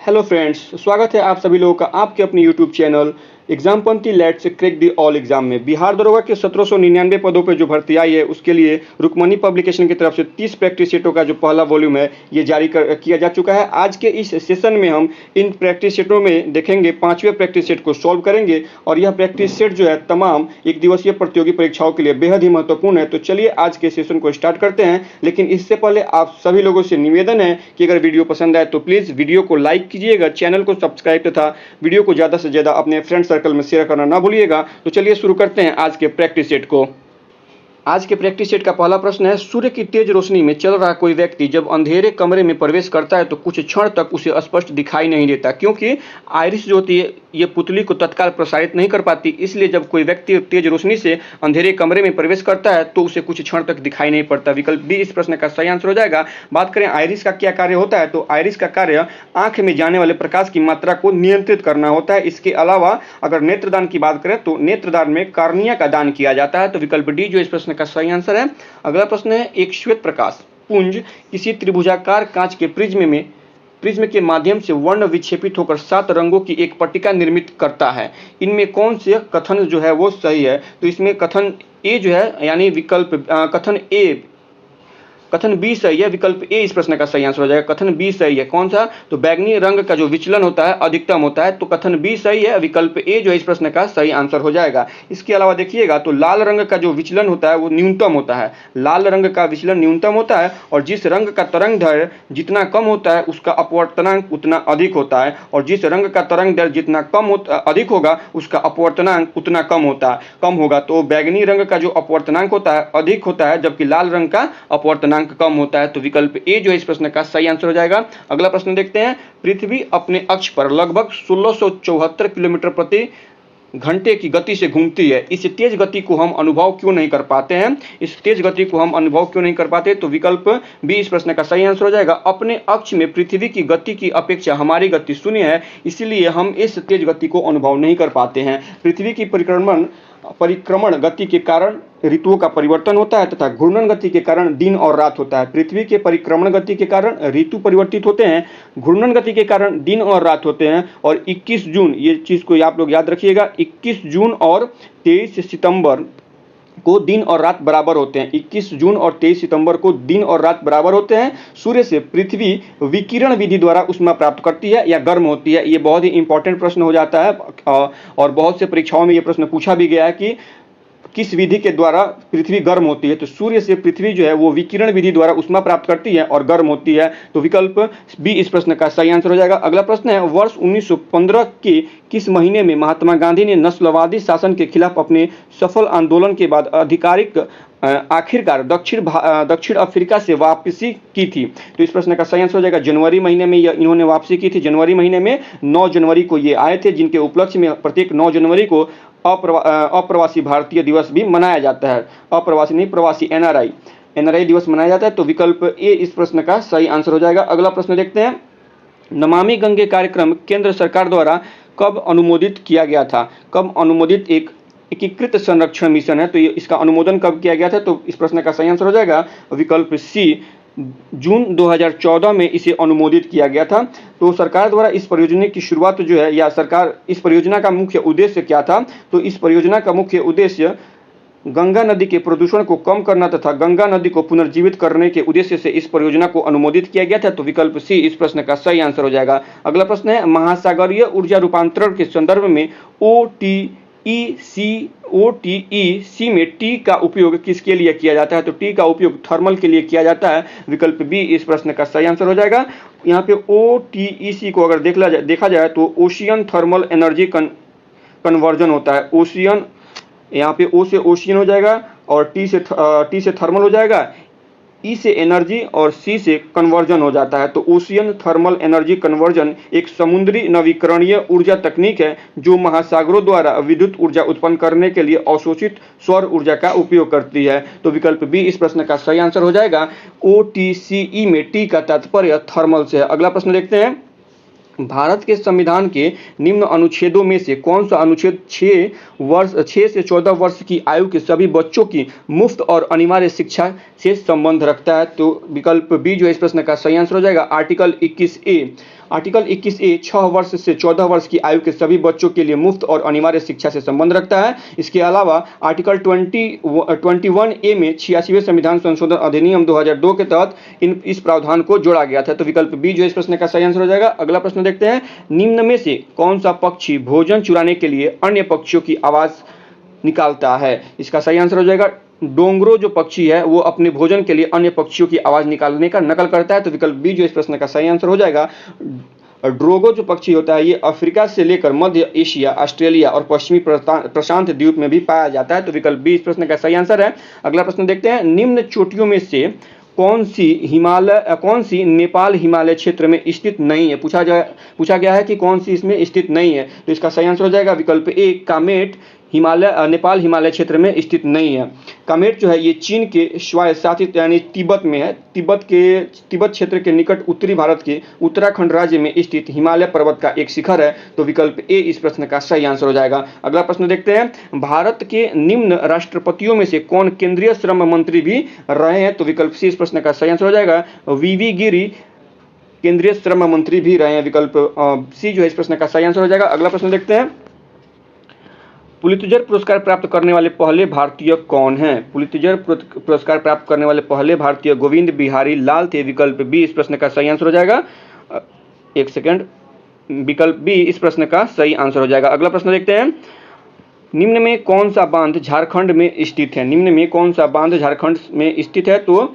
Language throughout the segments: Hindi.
हेलो फ्रेंड्स, स्वागत है आप सभी लोगों का आपके अपने यूट्यूब चैनल एग्जामपंथी let's crack the all exam में। बिहार दरोगा के 1799 पदों पर जो भर्ती आई है उसके लिए रुक्मणी पब्लिकेशन की तरफ से 30 प्रैक्टिस सेटों का जो पहला वॉल्यूम है ये जारी किया जा चुका है। आज के इस सेशन में हम इन प्रैक्टिस सेटों में देखेंगे, 5वें प्रैक्टिस सेट को सॉल्व करेंगे और यह प्रैक्टिस सेट जो है तमाम एक दिवसीय प्रतियोगी परीक्षाओं के लिए बेहद ही महत्वपूर्ण है। तो चलिए आज के सेशन को स्टार्ट करते हैं, लेकिन इससे पहले आप सभी लोगों से निवेदन है कि अगर वीडियो पसंद आए तो प्लीज़ वीडियो को लाइक कीजिएगा, चैनल को सब्सक्राइब तथा वीडियो को ज़्यादा से ज़्यादा अपने फ्रेंड सर्कल में शेयर करना ना भूलिएगा। तो चलिए शुरू करते हैं आज के प्रैक्टिस सेट को। आज के प्रैक्टिस सेट का पहला प्रश्न है, सूर्य की तेज रोशनी में चल रहा कोई व्यक्ति जब अंधेरे कमरे में प्रवेश करता है तो कुछ क्षण तक उसे स्पष्ट दिखाई नहीं देता, क्योंकि आइरिस जो होती है ये पुतली को तत्काल प्रसारित नहीं कर पाती। इसलिए जब कोई व्यक्ति तेज रोशनी से अंधेरे कमरे में प्रवेश करता है तो उसे कुछ क्षण तक दिखाई नहीं पड़ता। विकल्प बी इस प्रश्न का सही आंसर हो जाएगा। बात करें आइरिस का क्या कार्य होता है, तो आइरिस का कार्य आंख में जाने वाले प्रकाश की मात्रा को नियंत्रित करना होता है। इसके अलावा अगर नेत्रदान की बात करें तो नेत्रदान में कार्निया का दान किया जाता है। तो विकल्प डी जो इस प्रश्न का सही आंसर है। अगला प्रश्न है, एक श्वेत प्रकाश पुंज किसी त्रिभुजाकार कांच के प्रिज्म के माध्यम से वर्ण विक्षेपित होकर 7 रंगों की एक पट्टिका निर्मित करता है। इनमें कौन से कथन जो है वो सही है? तो इसमें कथन ए जो है, यानी विकल्प कथन बी सही है। विकल्प ए इस प्रश्न का सही आंसर हो जाएगा। कथन बी सही है। कौन सा? तो बैगनी रंग का जो विचलन होता है अधिकतम होता है, तो कथन बी सही है। विकल्प ए जो इस प्रश्न का सही आंसर हो जाएगा। इसके अलावा देखिएगा तो लाल रंग का जो विचलन होता है वो न्यूनतम होता है। लाल रंग का विचलन न्यूनतम होता है और जिस रंग का तरंग दैर्घ्य जितना कम होता है उसका अपवर्तनांक उतना अधिक होता है, और जिस रंग का तरंग दैर्घ्य जितना अधिक होगा उसका अपवर्तनांक उतना कम होगा। तो बैगनी रंग का जो अपवर्तनांक होता है अधिक होता है, जबकि लाल रंग का अपवर्तनांक कम होता है। तो विकल्प ए जो है इस प्रश्न का सही आंसर हो जाएगा। अगला प्रश्न देखते हैं, पृथ्वी अपने अक्ष पर लगभग 1674 किलोमीटर प्रति घंटे की गति से घूमती है। इस तेज गति को हम अनुभव क्यों नहीं कर पाते हैं? तो विकल्प बी इस प्रश्न का सही आंसर हो जाएगा। अपने अक्ष में पृथ्वी की गति की अपेक्षा हमारी गति शून्य है, इसलिए हम इस तेज गति को अनुभव नहीं कर पाते हैं। पृथ्वी की परिक्रमण गति के कारण ऋतुओं का परिवर्तन होता है तथा घूर्णन गति के कारण दिन और रात होता है। पृथ्वी के परिक्रमण गति के कारण ऋतु परिवर्तित होते हैं, घूर्णन गति के कारण दिन और रात होते हैं। और 21 जून, ये चीज़ को आप लोग याद रखिएगा, 21 जून और 23 सितंबर को दिन और रात बराबर होते हैं। 21 जून और 23 सितंबर को दिन और रात बराबर होते हैं। सूर्य से पृथ्वी विकिरण विधि द्वारा ऊष्मा प्राप्त करती है या गर्म होती है? ये बहुत ही इंपॉर्टेंट प्रश्न हो जाता है और बहुत से परीक्षाओं में ये प्रश्न पूछा भी गया है कि किस विधि के द्वारा पृथ्वी गर्म होती है। तो सूर्य से पृथ्वी जो है वो विकिरण विधि द्वारा ऊष्मा प्राप्त करती है और गर्म होती है। तो विकल्प बी इस प्रश्न का सही आंसर हो जाएगा। अगला प्रश्न है, वर्ष 1915 के किस महीने में महात्मा गांधी ने शासन के खिलाफ अपने सफल आंदोलन के बाद आखिरकार दक्षिण अफ्रीका से वापसी की थी? तो इस प्रश्न का सही आंसर हो जाएगा, जनवरी महीने में इन्होंने वापसी की थी। जनवरी महीने में 9 जनवरी को ये आए थे, जिनके उपलक्ष्य में प्रत्येक 9 जनवरी को अप्रवासी भारतीय दिवस भी मनाया जाता है। अप्रवासी नहीं, प्रवासी एनआरआई दिवस मनाया जाता है। तो विकल्प ए इस प्रश्न का सही आंसर हो जाएगा। अगला प्रश्न देखते हैं, नमामि गंगे कार्यक्रम केंद्र सरकार द्वारा कब अनुमोदित किया गया था? कब अनुमोदित एक एकीकृत संरक्षण मिशन है, तो इसका अनुमोदन कब किया गया था? तो इस प्रश्न का सही आंसर हो जाएगा विकल्प सी, जून 2014 में इसे अनुमोदित किया गया था। तो सरकार द्वारा इस परियोजना की शुरुआत जो है, या सरकार इस परियोजना का मुख्य उद्देश्य क्या था? तो इस परियोजना का मुख्य उद्देश्य गंगा नदी के प्रदूषण को कम करना तथा गंगा नदी को पुनर्जीवित करने के उद्देश्य से इस परियोजना को अनुमोदित किया गया था। तो विकल्प सी इस प्रश्न का सही आंसर हो जाएगा। अगला प्रश्न है, महासागरीय ऊर्जा रूपांतरण के संदर्भ में OTEC में टी का उपयोग किसके लिए किया जाता है? तो टी का उपयोग थर्मल के लिए किया जाता है। विकल्प बी इस प्रश्न का सही आंसर हो जाएगा। यहाँ पे OTEC को अगर देखा जाए तो ओशियन थर्मल एनर्जी कन्वर्जन होता है। ओशियन, यहाँ पे ओ से ओशियन हो जाएगा और टी से थर्मल हो जाएगा, ई से एनर्जी और सी से कन्वर्जन हो जाता है। तो ओशियन थर्मल एनर्जी कन्वर्जन एक समुद्री नवीकरणीय ऊर्जा तकनीक है जो महासागरों द्वारा विद्युत ऊर्जा उत्पन्न करने के लिए अवशोषित सौर ऊर्जा का उपयोग करती है। तो विकल्प बी इस प्रश्न का सही आंसर हो जाएगा। OTCE में टी का तात्पर्य थर्मल से है। अगला प्रश्न देखते हैं, भारत के संविधान के निम्न अनुच्छेदों में से कौन सा अनुच्छेद 6 से 14 वर्ष की आयु के सभी बच्चों की मुफ्त और अनिवार्य शिक्षा से संबंध रखता है? तो विकल्प बी जो है इस प्रश्न का सही आंसर हो जाएगा, आर्टिकल 21A। आर्टिकल 21A 6 वर्ष से 14 वर्ष की आयु के सभी बच्चों के लिए मुफ्त और अनिवार्य शिक्षा से संबंध रखता है। इसके अलावा आर्टिकल 21A में 86वें संविधान संशोधन अधिनियम 2002 के तहत इस प्रावधान को जोड़ा गया था। तो विकल्प बी जो इस प्रश्न का सही आंसर हो जाएगा। अगला प्रश्न देखते हैं, निम्न में से कौन सा पक्षी भोजन चुराने के लिए अन्य पक्षियों की आवाज निकालता है? इसका सही आंसर हो जाएगा डोंगरो जो पक्षी है वो अपने भोजन के लिए अन्य पक्षियों की आवाज निकालने का नकल करता है। तो विकल्प बी जो इस प्रश्न का सही आंसर हो जाएगा। ड्रोगो जो पक्षी होता है ये अफ्रीका से लेकर मध्य एशिया, ऑस्ट्रेलिया और पश्चिमी प्रशांत द्वीप में भी पाया जाता है। तो विकल्प बी इस प्रश्न का सही आंसर है। अगला प्रश्न देखते हैं, निम्न चोटियों में से कौन सी नेपाल हिमालय क्षेत्र में स्थित नहीं है? पूछा गया है कि कौन सी इसमें स्थित नहीं है। तो इसका सही आंसर हो जाएगा विकल्प ए कामेट नेपाल हिमालय क्षेत्र में स्थित नहीं है। कामेट जो है ये चीन के स्वायत्तशासित यानी तिब्बत में है। तिब्बत क्षेत्र के निकट उत्तरी भारत के उत्तराखंड राज्य में स्थित हिमालय पर्वत का एक शिखर है। तो विकल्प ए इस प्रश्न का सही आंसर हो जाएगा। अगला प्रश्न देखते हैं, भारत के निम्न राष्ट्रपतियों में से कौन केंद्रीय श्रम मंत्री भी रहे हैं? तो विकल्प सी इस प्रश्न का सही आंसर हो जाएगा। वीवी गिरी केंद्रीय श्रम मंत्री भी रहे हैं। विकल्प सी जो है इस प्रश्न का सही आंसर हो जाएगा। अगला प्रश्न देखते हैं, पुलित्जर पुरस्कार प्राप्त करने वाले पहले भारतीय कौन हैं? पुलित्जर पुरस्कार प्राप्त करने वाले पहले भारतीय गोविंद बिहारी लाल थे। विकल्प बी इस प्रश्न का सही आंसर हो जाएगा। एक सेकंड, विकल्प बी इस प्रश्न का सही आंसर हो जाएगा। अगला प्रश्न देखते हैं, निम्न में कौन सा बांध झारखंड में स्थित है? निम्न में कौन सा बांध झारखंड में स्थित है? तो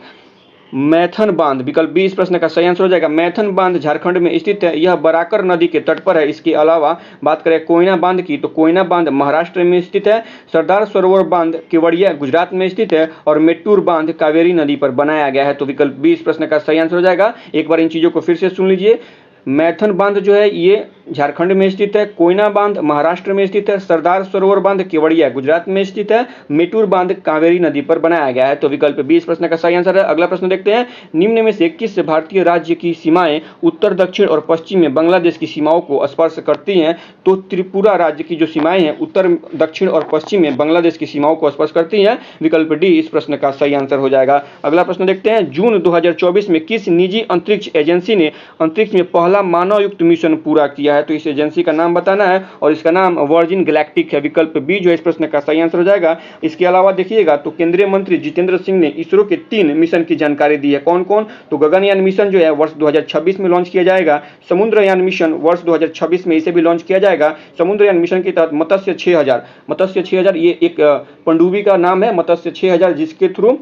मैथन बांध। विकल्प बी इस प्रश्न का सही आंसर हो जाएगा। मैथन बांध झारखंड में स्थित है। यह बराकर नदी के तट पर है। इसके अलावा बात करें कोयना बांध की, तो कोयना बांध महाराष्ट्र में स्थित है। सरदार सरोवर बांध केवड़िया गुजरात में स्थित है और मेट्टूर बांध कावेरी नदी पर बनाया गया है। तो विकल्प बी इस प्रश्न का सही आंसर हो जाएगा। एक बार इन चीजों को फिर से सुन लीजिए, मैथन बांध जो है ये झारखंड में स्थित है, कोयना बांध महाराष्ट्र में स्थित है, सरदार सरोवर बांध केवड़िया गुजरात में स्थित है, मेट्टूर बांध कावेरी नदी पर बनाया गया है। तो विकल्प बी इस प्रश्न का सही आंसर है। अगला प्रश्न देखते हैं, निम्न में से किस भारतीय राज्य की सीमाएं उत्तर दक्षिण और पश्चिम में बांग्लादेश की सीमाओं को स्पर्श करती हैं? तो त्रिपुरा राज्य की जो सीमाएं हैं उत्तर दक्षिण और पश्चिम में बांग्लादेश की सीमाओं को स्पर्श करती हैं। विकल्प डी इस प्रश्न का सही आंसर हो जाएगा। अगला प्रश्न देखते हैं, जून 2024 में किस निजी अंतरिक्ष एजेंसी ने अंतरिक्ष में पहला मानव युक्त मिशन पूरा किया है? तो इस एजेंसी का नाम बताना है और इसका नाम वर्जिन गैलेक्टिक है। विकल्प बी जो है इस प्रश्न का सही आंसर हो जाएगा। इसके अलावा देखिएगा तो केंद्रीय मंत्री जितेंद्र सिंह ने इसरो के 3 मिशन की जानकारी दी है। कौन कौन? तो गगनयान मिशन जो है वर्ष 2026 में लॉन्च किया जाएगा। समुद्रयान मिशन वर्ष 2026 में इसे भी लॉन्च किया जाएगा। समुद्रयान मिशन के तहत मत्स्य 6000 ये एक पनडुब्बी का नाम है, मत्स्य 6000, जिसके थ्रू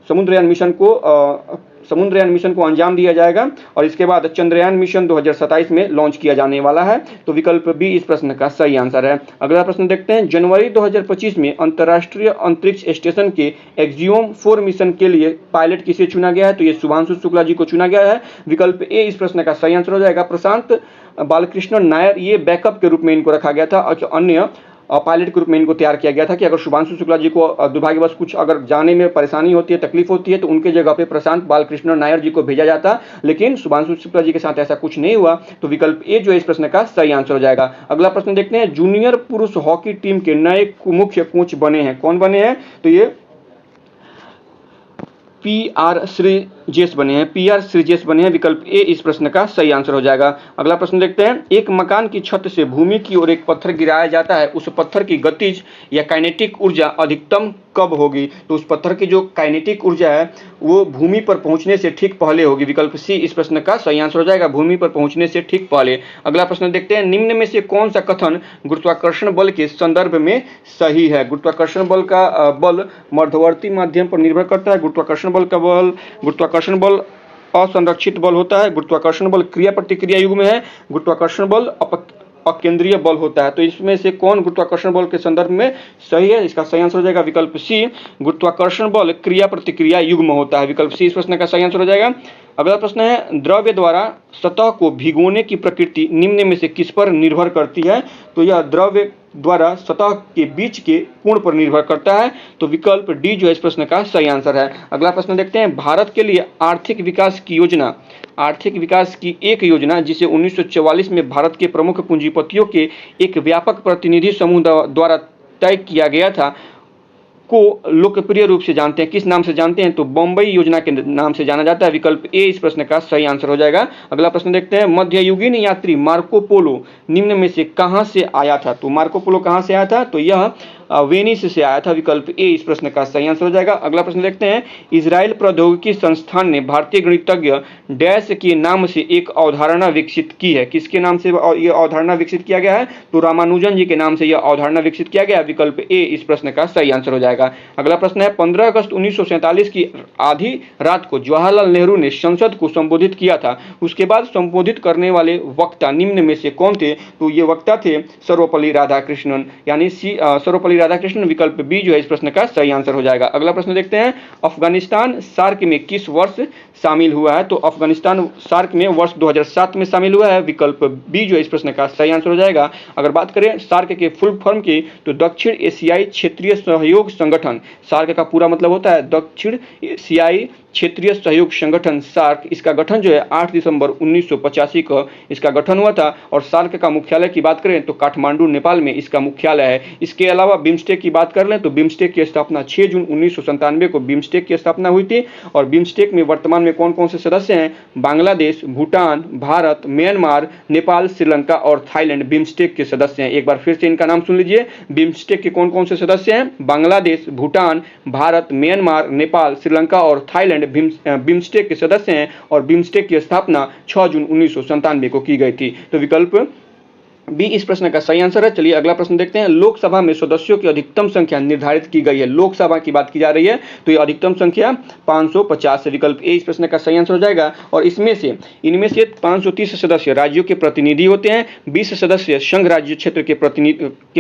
समुद्रयान मिशन को अंजाम दिया जाएगा और इसके बाद चंद्रयान मिशन 2027 में लॉन्च किया जाने वाला है। तो विकल्प बी इस प्रश्न का सही आंसर है। अगला प्रश्न देखते हैं, जनवरी 2025 में अंतर्राष्ट्रीय अंतरिक्ष स्टेशन के एक्सियोम 4 मिशन के लिए पायलट किसे चुना गया है? तो ये शुभांशु शुक्ला जी को चुना गया है। विकल्प ए इस प्रश्न का सही आंसर हो जाएगा। प्रशांत बालकृष्ण नायर ये बैकअप के रूप में इनको रखा गया था, अन्य पायलट के रूप में इनको तैयार किया गया था कि अगर शुभांशु शुक्ला जी को दुर्भाग्यवश कुछ अगर जाने में परेशानी होती है, तकलीफ होती है, तो उनके जगह पे प्रशांत बालकृष्ण नायर जी को भेजा जाता, लेकिन शुभांशु शुक्ला जी के साथ ऐसा कुछ नहीं हुआ। तो विकल्प ए जो है इस प्रश्न का सही आंसर हो जाएगा। अगला प्रश्न देखते हैं, जूनियर पुरुष हॉकी टीम के नए मुख्य कोच बने हैं। कौन बने हैं? तो ये पीआर श्रीजेश बने हैं। विकल्प ए इस प्रश्न का सही आंसर हो जाएगा। अगला प्रश्न देखते हैं, एक मकान की छत से भूमि की ओर एक पत्थर गिराया जाता है, उस पत्थर की गतिज या काइनेटिक ऊर्जा अधिकतम कब होगी? तो उस पत्थर की जो काइनेटिक ऊर्जा है वो भूमि पर पहुंचने से ठीक पहले होगी। विकल्प सी इस प्रश्न का सही आंसर हो जाएगा, भूमि पर पहुंचने से ठीक पहले। अगला प्रश्न देखते हैं, निम्न में से कौन सा कथन गुरुत्वाकर्षण बल के संदर्भ में सही है? गुरुत्वाकर्षण बल का बल मध्यवर्ती माध्यम पर निर्भर करता है। गुरुत्वाकर्षण बल असंरक्षित बल होता है। गुरुत्वाकर्षण बल क्रिया प्रतिक्रिया युग में है। गुरुत्वाकर्षण बल अकेंद्रीय बल होता है। तो इसमें से कौन गुरुत्वाकर्षण बल के संदर्भ में सही है? इसका सही आंसर हो जाएगा विकल्प सी, गुरुत्वाकर्षण बल क्रिया प्रतिक्रिया युग्म होता है। विकल्प सी इस प्रश्न का सही आंसर हो जाएगा। अगला प्रश्न है, द्रव्य द्वारा सतह को भिगोने की प्रकृति निम्न में से किस पर निर्भर करती है? तो यह द्रव्य द्वारा सतह के बीच के कोण पर निर्भर करता है। तो विकल्प डी जो है इस प्रश्न का सही आंसर है। अगला प्रश्न देखते हैं, भारत के लिए आर्थिक विकास की एक योजना जिसे 1944 में भारत के प्रमुख पूंजीपतियों के एक व्यापक प्रतिनिधि समूह द्वारा तय किया गया था, को लोकप्रिय रूप से जानते हैं, किस नाम से जानते हैं? तो बम्बई योजना के नाम से जाना जाता है। विकल्प ए इस प्रश्न का सही आंसर हो जाएगा। अगला प्रश्न देखते हैं, मध्ययुगीन यात्री मार्को पोलो निम्न में से कहां से आया था? तो मार्को पोलो कहां से आया था? तो यह वेनिस से आया था। विकल्प ए इस प्रश्न का सही आंसर हो जाएगा। अगला प्रश्न देखते हैं, इजराइल प्रौद्योगिकी संस्थान ने भारतीय गणितज्ञ डैश के नाम से एक अवधारणा विकसित की है। किसके नाम से यह अवधारणा विकसित किया गया है? तो रामानुजन जी के नाम से यह अवधारणा विकसित किया गया। विकल्प ए इस प्रश्न का सही आंसर हो जाएगा। अगला प्रश्न है, 15 अगस्त 1947 की आधी रात को जवाहरलाल नेहरू ने संसद को संबोधित किया था। उसके बाद संबोधित करने वाले वक्ता निम्न में से कौन थे? तो ये वक्ता थे सर्वपल्ली राधाकृष्णन, यानी सर्वपल्ली राधाकृष्णन। विकल्प बी जो है इस प्रश्न का सही आंसर हो जाएगा। अगला प्रश्न देखते हैं, अफगानिस्तान सार्क में किस वर्ष शामिल हुआ है? तो अफगानिस्तान सार्क में वर्ष 2007 में शामिल हुआ है। विकल्प बी जो है इस प्रश्न का सही आंसर हो जाएगा। अगर बात करें सार्क के फुल फॉर्म की, तो दक्षिण एशियाई क्षेत्रीय सहयोग संगठन। सार्क का पूरा मतलब होता है दक्षिण एशियाई क्षेत्रीय सहयोग संगठन सार्क। इसका गठन जो है 8 दिसंबर 1985 को इसका गठन हुआ था। और सार्क का मुख्यालय की बात करें तो काठमांडू नेपाल में इसका मुख्यालय है। इसके अलावा बिम्स्टेक की बात कर लें तो बिम्स्टेक की स्थापना 6 जून 1997 को बिम्स्टेक की स्थापना हुई थी। और बिम्स्टेक में वर्तमान में कौन कौन से सदस्य हैं? बांग्लादेश, भूटान, भारत, म्यांमार, नेपाल, श्रीलंका और थाईलैंड बिम्स्टेक के सदस्य हैं। एक बार फिर से इनका नाम सुन लीजिए, बिम्स्टेक के कौन कौन से सदस्य हैं? बांग्लादेश, भूटान, भारत, म्यांमार, नेपाल, श्रीलंका और थाईलैंड बिम्स्टेक के सदस्य हैं। और बिम्स्टेक की स्थापना 6 जून 1997 को की गई थी। तो विकल्प बी इस प्रश्न का सही आंसर है। चलिए अगला प्रश्न देखते हैं, लोकसभा में सदस्यों की अधिकतम संख्या निर्धारित की गई है। लोकसभा की बात की जा रही है, तो ये अधिकतम संख्या 550 है। विकल्प ए इस प्रश्न का सही आंसर हो जाएगा। और इनमें से 530 सदस्य राज्यों के प्रतिनिधि होते हैं, 20 सदस्य संघ राज्य क्षेत्र के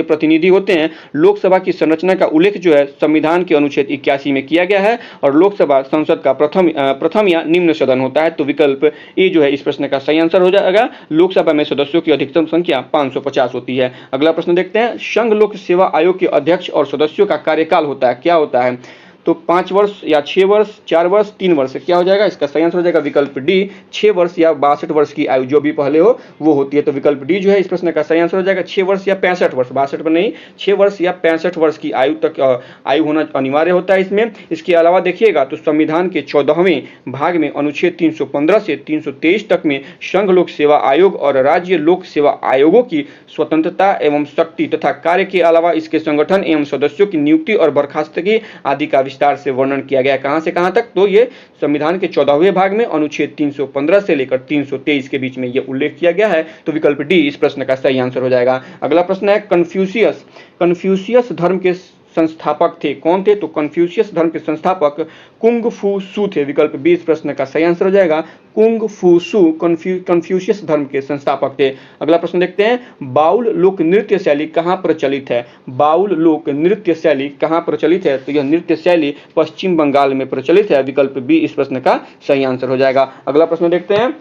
प्रतिनिधि होते हैं। लोकसभा की संरचना का उल्लेख जो है संविधान के अनुच्छेद 81 में किया गया है। और लोकसभा संसद का प्रथम या निम्न सदन होता है। तो विकल्प ए जो है इस प्रश्न का सही आंसर हो जाएगा। लोकसभा में सदस्यों की अधिकतम संख्या 550 होती है। अगला प्रश्न देखते हैं, संघ लोक सेवा आयोग के अध्यक्ष और सदस्यों का कार्यकाल होता है, क्या होता है? तो 5 वर्ष या 6 वर्ष, 4 वर्ष, 3 वर्ष, क्या हो जाएगा? इसका सही आंसर हो जाएगा विकल्प डी, 6 वर्ष या 62 वर्ष की आयु जो भी पहले हो वो होती है। तो विकल्प डी जो है इस प्रश्न का सही आंसर हो जाएगा। 6 वर्ष या 65 वर्ष, 62 पर नहीं, 6 वर्ष या 65 वर्ष की आयु तक आयु होना अनिवार्य होता है इसमें। इसके अलावा देखिएगा तो संविधान के 14वें भाग में अनुच्छेद 315 से 323 तक में संघ लोक सेवा आयोग और राज्य लोक सेवा आयोगों की स्वतंत्रता एवं शक्ति तथा कार्य के अलावा इसके संगठन एवं सदस्यों की नियुक्ति और बर्खास्तगी आदि का विस्तार से वर्णन किया गया है। कहां से कहां तक? तो ये संविधान के 14वें भाग में अनुच्छेद 315 से लेकर 323 के बीच में ये उल्लेख किया गया है। तो विकल्प डी इस प्रश्न का सही आंसर हो जाएगा। अगला प्रश्न है, कन्फ्यूशियस धर्म के संस्थापक थे, कौन थे? तो कन्फ्यूशियस धर्म के संस्थापक कुंग फू सू थे। विकल्प बी इस प्रश्न का सही आंसर हो जाएगा। कुंग फू सू कन्फ्यूशियस धर्म के संस्थापक थे। अगला प्रश्न देखते हैं, बाउल लोक नृत्य शैली कहाँ प्रचलित है? बाउल लोक नृत्य शैली कहाँ प्रचलित है? तो यह नृत्य शैली पश्चिम बंगाल में प्रचलित है। विकल्प बी इस प्रश्न का सही आंसर हो जाएगा। अगला प्रश्न देखते हैं,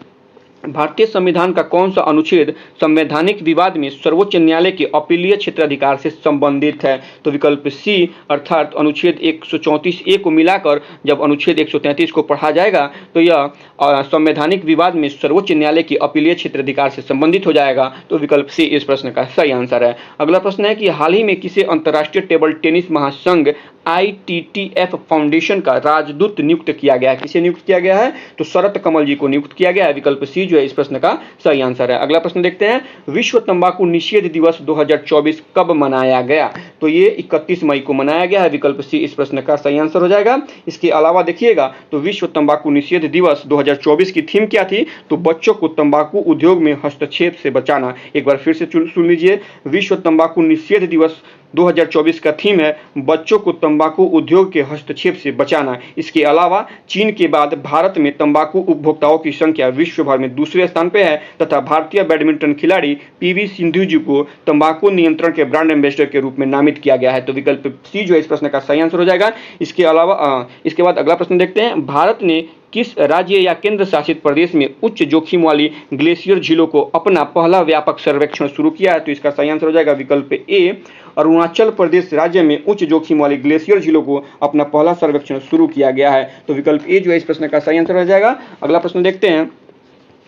भारतीय संविधान का कौन सा अनुच्छेद संवैधानिक विवाद में सर्वोच्च न्यायालय के अपीलीय क्षेत्राधिकार से संबंधित है? तो विकल्प सी अर्थात अनुच्छेद 134 ए को मिलाकर जब अनुच्छेद 133 को पढ़ा जाएगा तो यह संवैधानिक विवाद में सर्वोच्च न्यायालय के अपीलीय क्षेत्राधिकार से संबंधित हो जाएगा। तो विकल्प सी इस प्रश्न का सही आंसर है। अगला प्रश्न है कि हाल ही में किसे अंतर्राष्ट्रीय टेबल टेनिस महासंघ ITTF फाउंडेशन का राजदूत नियुक्त किया गया है? किसे नियुक्त किया गया है? तो शरत कमल जी को नियुक्त किया गया है। विकल्प सी जो है इस प्रश्न का सही आंसर है। अगला प्रश्न देखते हैं, विश्व तंबाकू निषेध दिवस 2024 कब मनाया गया? तो ये 31 मई को मनाया गया है। विकल्प सी इस प्रश्न का सही आंसर हो जाएगा। इसके अलावा देखिएगा तो विश्व तंबाकू निषेध दिवस 2024 की थीम क्या थी? तो बच्चों को तंबाकू उद्योग में हस्तक्षेप से बचाना। एक बार फिर से सुन लीजिए, विश्व तंबाकू निषेध दिवस 2024 का थीम है बच्चों को तंबाकू उद्योग के हस्तक्षेप से बचाना। इसके अलावा चीन के बाद भारत में तंबाकू उपभोक्ताओं की संख्या विश्व भर में दूसरे स्थान पर है तथा भारतीय बैडमिंटन खिलाड़ी PV सिंधु जी को तंबाकू नियंत्रण के ब्रांड एम्बेसडर के रूप में नामित किया गया है। तो विकल्प सी जो है इस प्रश्न का सही आंसर हो जाएगा। इसके अलावा इसके बाद अगला प्रश्न देखते हैं, भारत ने किस राज्य या केंद्र शासित प्रदेश में उच्च जोखिम वाली ग्लेशियर झीलों को अपना पहला व्यापक सर्वेक्षण शुरू किया है? तो इसका सही आंसर हो जाएगा विकल्प ए, अरुणाचल प्रदेश राज्य में उच्च जोखिम वाली ग्लेशियर झीलों को अपना पहला सर्वेक्षण शुरू किया गया है। तो विकल्प ए जो है इस प्रश्न का सही आंसर हो जाएगा। अगला प्रश्न देखते हैं,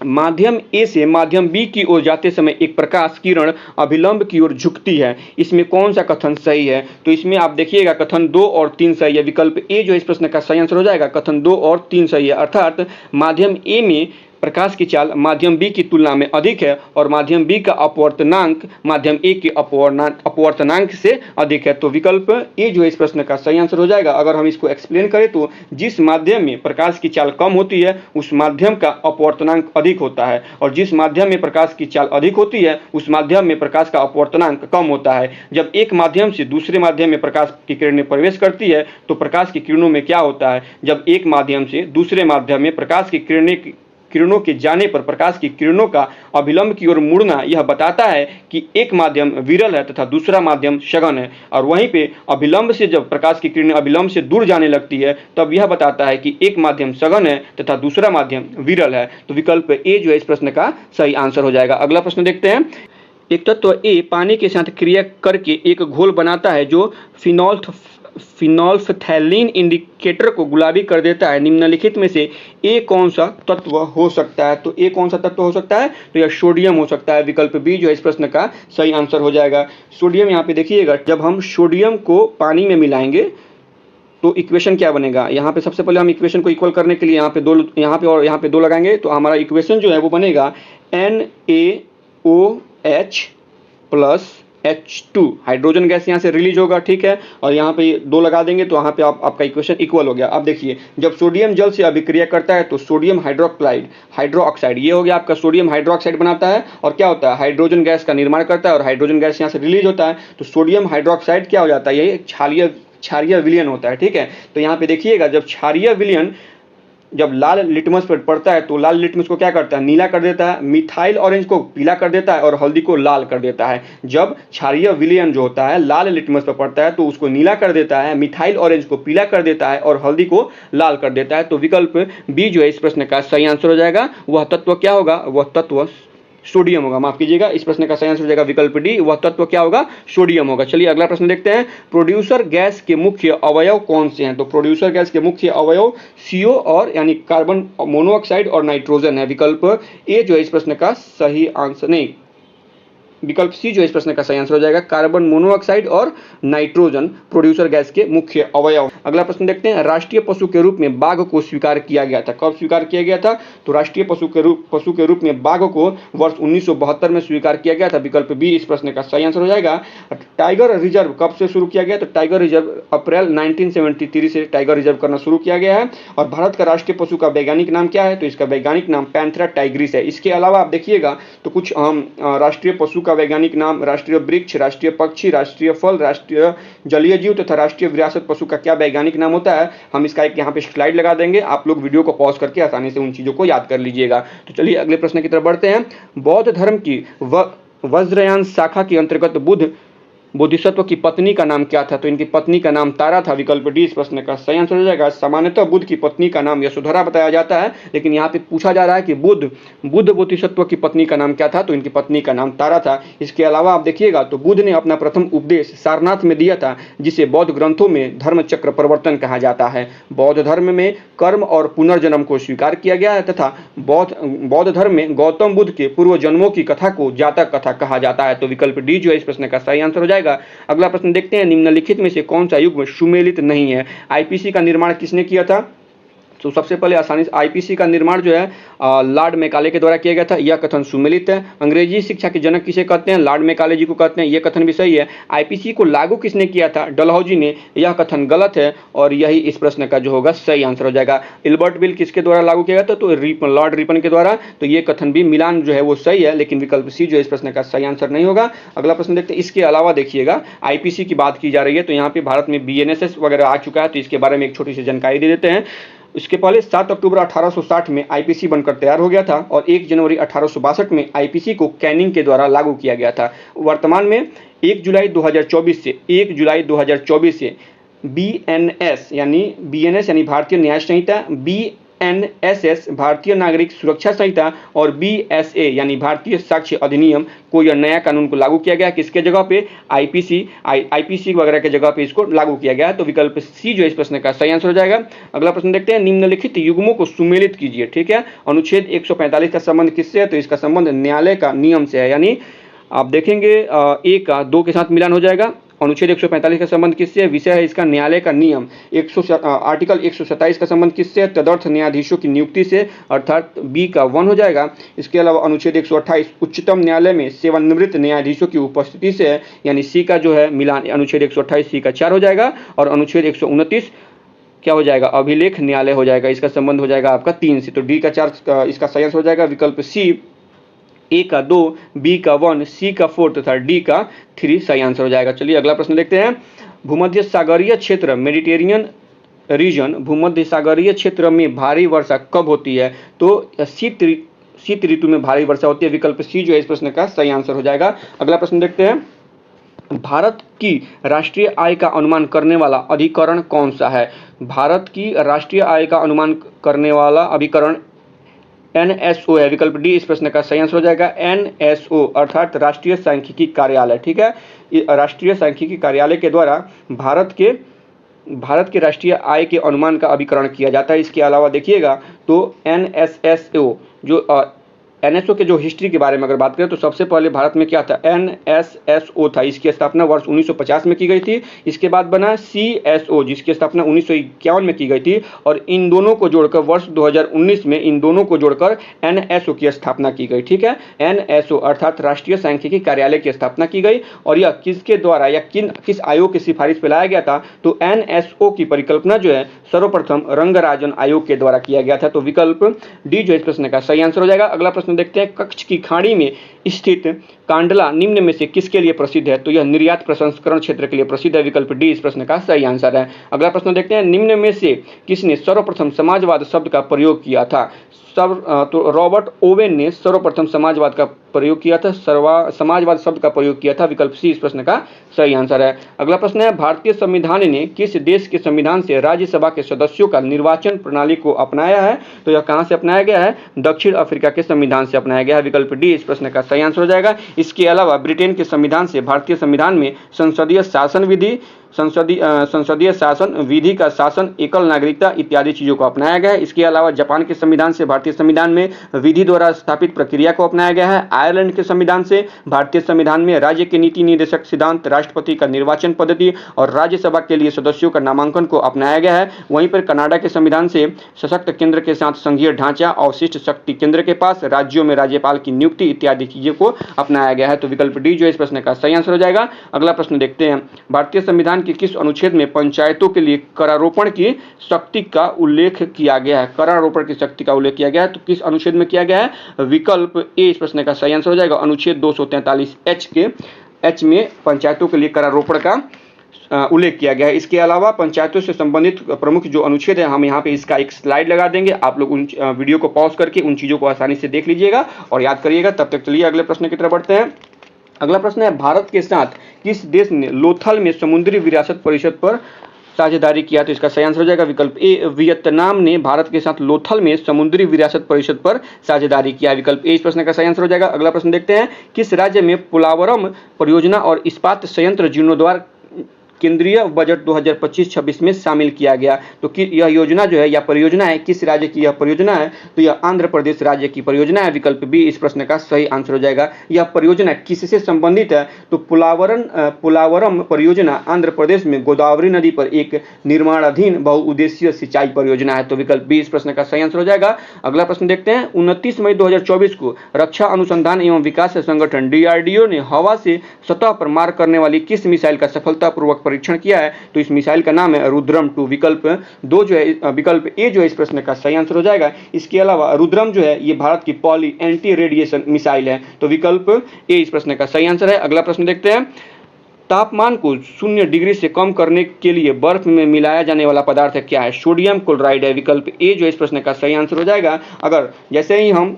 माध्यम ए से माध्यम बी की ओर जाते समय एक प्रकाश किरण अभिलंब की ओर झुकती है, इसमें कौन सा कथन सही है? तो इसमें आप देखिएगा कथन 2 और 3 सही है। विकल्प ए जो इस प्रश्न का सही आंसर हो जाएगा, कथन 2 और 3 सही है। अर्थात माध्यम ए में प्रकाश की चाल माध्यम बी की तुलना में अधिक है और माध्यम बी का अपवर्तनांक माध्यम ए के अपवर्तनांक से अधिक है। तो विकल्प ए जो है इस प्रश्न का सही आंसर हो जाएगा। अगर हम इसको एक्सप्लेन करें तो जिस माध्यम में प्रकाश की चाल कम होती है उस माध्यम का अपवर्तनांक अधिक होता है, और जिस माध्यम में प्रकाश की चाल अधिक होती है उस माध्यम में प्रकाश का अपवर्तनांक कम होता है। जब एक माध्यम से दूसरे माध्यम में प्रकाश की किरणें प्रवेश करती है तो प्रकाश की किरणों में क्या होता है? जब एक माध्यम से दूसरे माध्यम में प्रकाश की किरणों के जाने पर प्रकाश की किरणों का अभिलंब की ओर मुड़ना यह बताता है कि एक माध्यम विरल है तथा दूसरा माध्यम सघन है, और वहीं पे अभिलंब से जब प्रकाश की किरणें अभिलंब से दूर जाने लगती है तब यह बताता है कि एक माध्यम सघन है तथा दूसरा माध्यम विरल है। तो विकल्प ए जो है इस प्रश्न का सही आंसर हो जाएगा। अगला प्रश्न देखते हैं। एक तत्व ए पानी के साथ क्रिया करके एक घोल बनाता है जो फिनोल्फथैलीन इंडिकेटर को गुलाबी कर देता है। निम्नलिखित में से ए कौन सा तत्व हो सकता है? तो ए कौन सा तत्व हो सकता है? तो यह सोडियम हो सकता है। विकल्प बी जो है इस प्रश्न का सही आंसर हो जाएगा। सोडियम, यहाँ पे देखिएगा, जब हम सोडियम को पानी में मिलाएंगे तो इक्वेशन क्या बनेगा? यहाँ पे सबसे पहले हम इक्वेशन को इक्वल करने के लिए यहाँ पे दो लगाएंगे, तो हमारा इक्वेशन जो है वो बनेगा NaOH plus H2। Hydrogen gas यहाँ से रिलीज होगा, ठीक है, और यहाँ पे 2 लगा देंगे तो यहाँ पे आपका इक्वेशन इक्वल हो गया। अब देखिए, जब सोडियम जल से अभिक्रिया करता है तो सोडियम हाइड्रोक्साइड ये हो गया आपका, सोडियम हाइड्रोक्साइड बनाता है और क्या होता है? हाइड्रोजन गैस का निर्माण करता है और हाइड्रोजन गैस यहाँ से रिलीज होता है, तो सोडियम हाइड्रोक्साइड क्या हो जाता है? ये क्षारीय विलयन होता है, ठीक है। तो यहाँ पे देखिएगा, जब क्षारीय विलयन जब लाल लिटमस पर पड़ता है तो लाल लिटमस को क्या करता है? नीला कर देता है, मिथाइल ऑरेंज को पीला कर देता है और हल्दी को लाल कर देता है। जब क्षारीय विलयन जो होता है लाल लिटमस पर पड़ता है तो उसको नीला कर देता है, मिथाइल ऑरेंज को पीला कर देता है और हल्दी को लाल कर देता है। तो विकल्प बी जो है इस प्रश्न का सही आंसर हो जाएगा। वह तत्व क्या होगा? वह तत्व सोडियम होगा, माफ कीजिएगा, इस प्रश्न का सही आंसर हो जाएगा विकल्प डी, वह तत्व क्या होगा? सोडियम होगा। चलिए अगला प्रश्न देखते हैं। प्रोड्यूसर गैस के मुख्य अवयव कौन से हैं? तो प्रोड्यूसर गैस के मुख्य अवयव CO और यानी कार्बन मोनोऑक्साइड और नाइट्रोजन है। विकल्प ए जो है इस प्रश्न का सही आंसर, नहीं, विकल्प सी जो इस प्रश्न का सही आंसर हो जाएगा, कार्बन मोनोऑक्साइड और नाइट्रोजन प्रोड्यूसर गैस के मुख्य अवयव। अगला प्रश्न देखते हैं। राष्ट्रीय पशु के रूप में बाघ को स्वीकार किया गया था। कब स्वीकार किया गया था? तो राष्ट्रीय पशु के रूप में बाघ को वर्ष 1972 में स्वीकार किया गया था। विकल्प बी इस प्रश्न का सही आंसर हो जाएगा। टाइगर रिजर्व कब से शुरू किया गया? तो टाइगर रिजर्व अप्रैल 1973 से टाइगर रिजर्व करना शुरू किया गया है। और भारत का राष्ट्रीय पशु का वैज्ञानिक नाम क्या है? तो इसका वैज्ञानिक नाम पैंथेरा टाइग्रिस है। इसके अलावा आप देखिएगा तो कुछ राष्ट्रीय पशु का वैज्ञानिक नाम, राष्ट्रीय वृक्ष, राष्ट्रीय पक्षी, राष्ट्रीय फल, राष्ट्रीय जलीय जीव तथा राष्ट्रीय विरासत पशु का क्या वैज्ञानिक नाम होता है? हम इसका एक यहाँ पे स्लाइड लगा देंगे, आप लोग वीडियो को पॉज करके आसानी से उन चीजों को याद कर लीजिएगा। तो चलिए अगले प्रश्न की तरफ बढ़ते हैं। बौद्ध धर्म की वज्रयान शाखा के अंतर्गत बोधिसत्व की पत्नी का नाम क्या था? तो इनकी पत्नी का नाम तारा था। विकल्प डी इस प्रश्न का सही आंसर हो जाएगा। सामान्यतः बुद्ध की पत्नी का नाम यशोधरा बताया जाता है, लेकिन यहाँ पे पूछा जा रहा है कि बुद्ध बोधिसत्व की पत्नी का नाम क्या था? तो इनकी पत्नी का नाम तारा था। इसके अलावा आप देखिएगा तो बुद्ध ने अपना प्रथम उपदेश सारनाथ में दिया था, जिसे बौद्ध ग्रंथों में धर्म चक्र प्रवर्तन कहा जाता है। बौद्ध धर्म में कर्म और पुनर्जन्म को स्वीकार किया गया है तथा बौद्ध धर्म में गौतम बुद्ध के पूर्व जन्मों की कथा को जातक कथा कहा जाता है। तो विकल्प डी जो है इस प्रश्न का सही आंसर हो जाएगा। अगला प्रश्न देखते हैं। निम्नलिखित में से कौन सा युग्म सुमेलित नहीं है? आईपीसी का निर्माण किसने किया था? तो सबसे पहले आसानी से आईपीसी का निर्माण जो है लॉर्ड मैकाले के द्वारा किया गया था। यह कथन सुमेलित है। अंग्रेजी शिक्षा के जनक किसे कहते हैं? लॉर्ड मैकाले जी को कहते हैं, यह कथन भी सही है। आईपीसी को लागू किसने किया था? डलहौजी ने, यह कथन गलत है और यही इस प्रश्न का जो होगा सही आंसर हो जाएगा। इल्बर्ट बिल किसके द्वारा लागू किया गया था? तो लॉर्ड रिपन के द्वारा। तो ये कथन भी मिलान जो है वो सही है, लेकिन विकल्प सी जो है इस प्रश्न का सही आंसर नहीं होगा। अगला प्रश्न देखते हैं। इसके अलावा देखिएगा आईपीसी की बात की जा रही है, तो यहाँ पे भारत में BNSS वगैरह आ चुका है, तो इसके बारे में एक छोटी सी जानकारी दे देते हैं। इसके पहले 7 अक्टूबर 1860 में आईपीसी बनकर तैयार हो गया था और 1 जनवरी 1862 में आईपीसी को कैनिंग के द्वारा लागू किया गया था। वर्तमान में 1 जुलाई 2024 से BNS यानी भारतीय न्याय संहिता, NSS भारतीय नागरिक सुरक्षा संहिता और BSA यानी भारतीय साक्ष्य अधिनियम को यह नया कानून को लागू किया गया। किसके जगह पे? IPC वगैरह के जगह पे इसको लागू किया गया है। तो विकल्प सी जो इस प्रश्न का सही आंसर हो जाएगा। अगला प्रश्न देखते हैं, निम्नलिखित युग्मों को सुमेलित कीजिए। ठीक है, अनुच्छेद 145 का संबंध किससे है? तो इसका संबंध न्यायालय का नियम से है, यानी आप देखेंगे ए का 2 के साथ मिलान हो जाएगा। अनुच्छेद 145 का संबंध किससे है? विषय है इसका न्यायालय का नियम। आर्टिकल 127 का संबंध किससे है? तदर्थ न्यायाधीशों की नियुक्ति से, अर्थात बी का 1 हो जाएगा। इसके अलावा अनुच्छेद 128 उच्चतम न्यायालय में सेवानिवृत्त न्यायाधीशों की उपस्थिति से है, यानी सी का जो है मिलान अनुच्छेद 128 सी का 4 हो जाएगा। और अनुच्छेद 129 क्या हो जाएगा? अभिलेख न्यायालय हो जाएगा। इसका संबंध हो जाएगा आपका 3 से। तो डी का 4 इसका सही आंसर हो जाएगा। विकल्प सी ए का 2, बी का 1, सी का 4 तथा डी का 3 सही आंसर हो जाएगा। चलिए अगला प्रश्न देखते हैं। भूमध्य सागरीय क्षेत्र मेडिटेरियन रीजन, भूमध्य सागरीय क्षेत्र में भारी वर्षा कब होती है? तो शीत ऋतु में भारी वर्षा होती है। विकल्प सी जो है इस प्रश्न का सही आंसर हो जाएगा। अगला प्रश्न देखते हैं, भारत की राष्ट्रीय आय का अनुमान करने वाला अधिकरण कौन सा है? भारत की राष्ट्रीय आय का अनुमान करने वाला अभिकरण NSO है। विकल्प डी इस प्रश्न का सही आंसर हो जाएगा। NSO अर्थात राष्ट्रीय सांख्यिकी कार्यालय। ठीक है, राष्ट्रीय सांख्यिकी कार्यालय के द्वारा भारत के राष्ट्रीय आय के अनुमान का अभिकरण किया जाता है। इसके अलावा देखिएगा तो NSSO जो NSO के जो हिस्ट्री के बारे में अगर बात करें तो सबसे पहले भारत में क्या था? NSSO था। इसकी स्थापना वर्ष 1950 में की गई थी। इसके बाद बना CSO जिसकी स्थापना 1951 में की गई थी। और इन दोनों को जोड़कर वर्ष 2019 में इन दोनों को जोड़कर NSO की स्थापना की गई। ठीक है, NSO अर्थात राष्ट्रीय सांख्यिकी कार्यालय की स्थापना की गई। और यह किसके द्वारा या किस आयोग की सिफारिश पे लाया गया था? तो NSO की परिकल्पना जो है सर्वप्रथम रंगराजन आयोग के द्वारा किया गया था। तो विकल्प डी जो इस प्रश्न का सही आंसर हो जाएगा। अगला प्रश्न देखते हैं, कच्छ की खाड़ी में स्थित कांडला निम्न में से किसके लिए प्रसिद्ध है? तो यह निर्यात प्रसंस्करण क्षेत्र के लिए प्रसिद्ध है। विकल्प डी इस प्रश्न का सही आंसर है। अगला प्रश्न देखते हैं, निम्न में से किसने सर्वप्रथम समाजवाद शब्द का प्रयोग किया था? तो रॉबर्ट ओवेन ने सर्वप्रथम समाजवाद का प्रयोग किया था, समाजवाद शब्द का प्रयोग किया था। विकल्प सी इस प्रश्न का सही आंसर है। अगला प्रश्न है, भारतीय संविधान ने किस देश के संविधान से राज्यसभा के सदस्यों का निर्वाचन प्रणाली को अपनाया है? तो यह कहां से अपनाया गया है? दक्षिण अफ्रीका के संविधान से अपनाया गया है। विकल्प डी इस प्रश्न का सही आंसर हो जाएगा। इसके अलावा ब्रिटेन के संविधान से भारतीय संविधान में संसदीय शासन विधि का शासन, एकल नागरिकता इत्यादि चीजों को अपनाया गया है। इसके अलावा जापान के संविधान से भारतीय संविधान में विधि द्वारा स्थापित प्रक्रिया को अपनाया गया है। आयरलैंड के संविधान से भारतीय संविधान में राज्य के नीति निर्देशक सिद्धांत, राष्ट्रपति का निर्वाचन पद्धति और राज्यसभा के लिए सदस्यों का नामांकन को अपनाया गया है। वहीं पर कनाडा के संविधान से सशक्त केंद्र के साथ संघीय ढांचा, अवशिष्ट शक्ति केंद्र के पास, राज्यों में राज्यपाल की नियुक्ति इत्यादि चीजों को अपनाया गया है। तो विकल्प डी जो इस प्रश्न का सही आंसर हो जाएगा। अगला प्रश्न देखते हैं, भारतीय संविधान के किस अनुच्छेद में पंचायतों के लिए करारोपण की शक्ति का उल्लेख किया गया है? करारोपण की शक्ति का उल्लेख किया गया है, तो किस अनुच्छेद में किया गया है? विकल्प ए इस प्रश्न का सही आंसर हो जाएगा। अनुच्छेद 243 एच में पंचायतों के लिए करारोपण का उल्लेख किया गया है। इसके अलावा पंचायतों से संबंधित प्रमुख जो अनुच्छेद है, हम यहाँ पे इसका एक स्लाइड लगा देंगे। आप लोग उन वीडियो को पॉज करके उन चीज़ों को आसानी से देख लीजिएगा और याद करिएगा। तब तक चलिए अगले प्रश्न की तरफ बढ़ते हैं। अगला प्रश्न है, भारत के साथ किस देश ने लोथल में समुद्री विरासत परिषद पर साझेदारी किया? तो इसका सही आंसर हो जाएगा। विकल्प ए, वियतनाम ने भारत के साथ लोथल में समुद्री विरासत परिषद पर साझेदारी किया। विकल्प ए इस प्रश्न का सही आंसर हो जाएगा। अगला प्रश्न देखते हैं, किस राज्य में पोलावरम परियोजना और इस्पात संयंत्र जीर्णोद्धार केंद्रीय बजट 2025-26 में शामिल किया गया? तो यह योजना जो है या परियोजना है, किस राज्य की यह परियोजना है? तो यह आंध्र प्रदेश राज्य की परियोजना है। विकल्प बी इस प्रश्न का सही आंसर हो जाएगा। यह परियोजना किससे संबंधित है? तो पोलावरम परियोजना आंध्र प्रदेश में गोदावरी नदी पर एक निर्माणाधीन बहुउद्देशीय सिंचाई परियोजना है। तो विकल्प बी इस प्रश्न का सही आंसर हो जाएगा। अगला प्रश्न देखते हैं, 29 मई 2024 को रक्षा अनुसंधान एवं विकास संगठन DRDO ने हवा से सतह पर मार करने वाली किस मिसाइल का सफलतापूर्वक परीक्षण किया है? तो इस मिसाइल का नाम है रुद्रम 2। विकल्प ए जो है इस प्रश्न का सही आंसर हो जाएगा। इसके अलावा रुद्रम जो है ये भारत की पॉली एंटी रेडिएशन मिसाइल है। तो विकल्प ए इस प्रश्न का सही आंसर है। अगला प्रश्न देखते हैं, तापमान को 0 डिग्री से कम करने के लिए बर्फ में मिलाया जाने वाला पदार्थ क्या है? सोडियम क्लोराइड है। विकल्प ए जो इस प्रश्न का सही आंसर हो जाएगा। अगर जैसे ही हम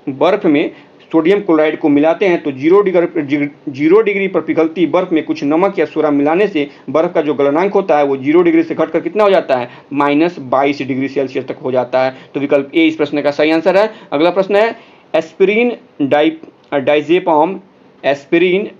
बर्फ में सोडियम क्लोराइड को मिलाते हैं तो 0 डिग्री पर पिघलती बर्फ में कुछ नमक या सोडा मिलाने से बर्फ का जो गलनांक होता है वो 0 डिग्री से घटकर कितना हो जाता है, -22 डिग्री सेल्सियस तक हो जाता है। तो विकल्प ए इस प्रश्न का सही आंसर है। अगला प्रश्न है एस्पिरिन,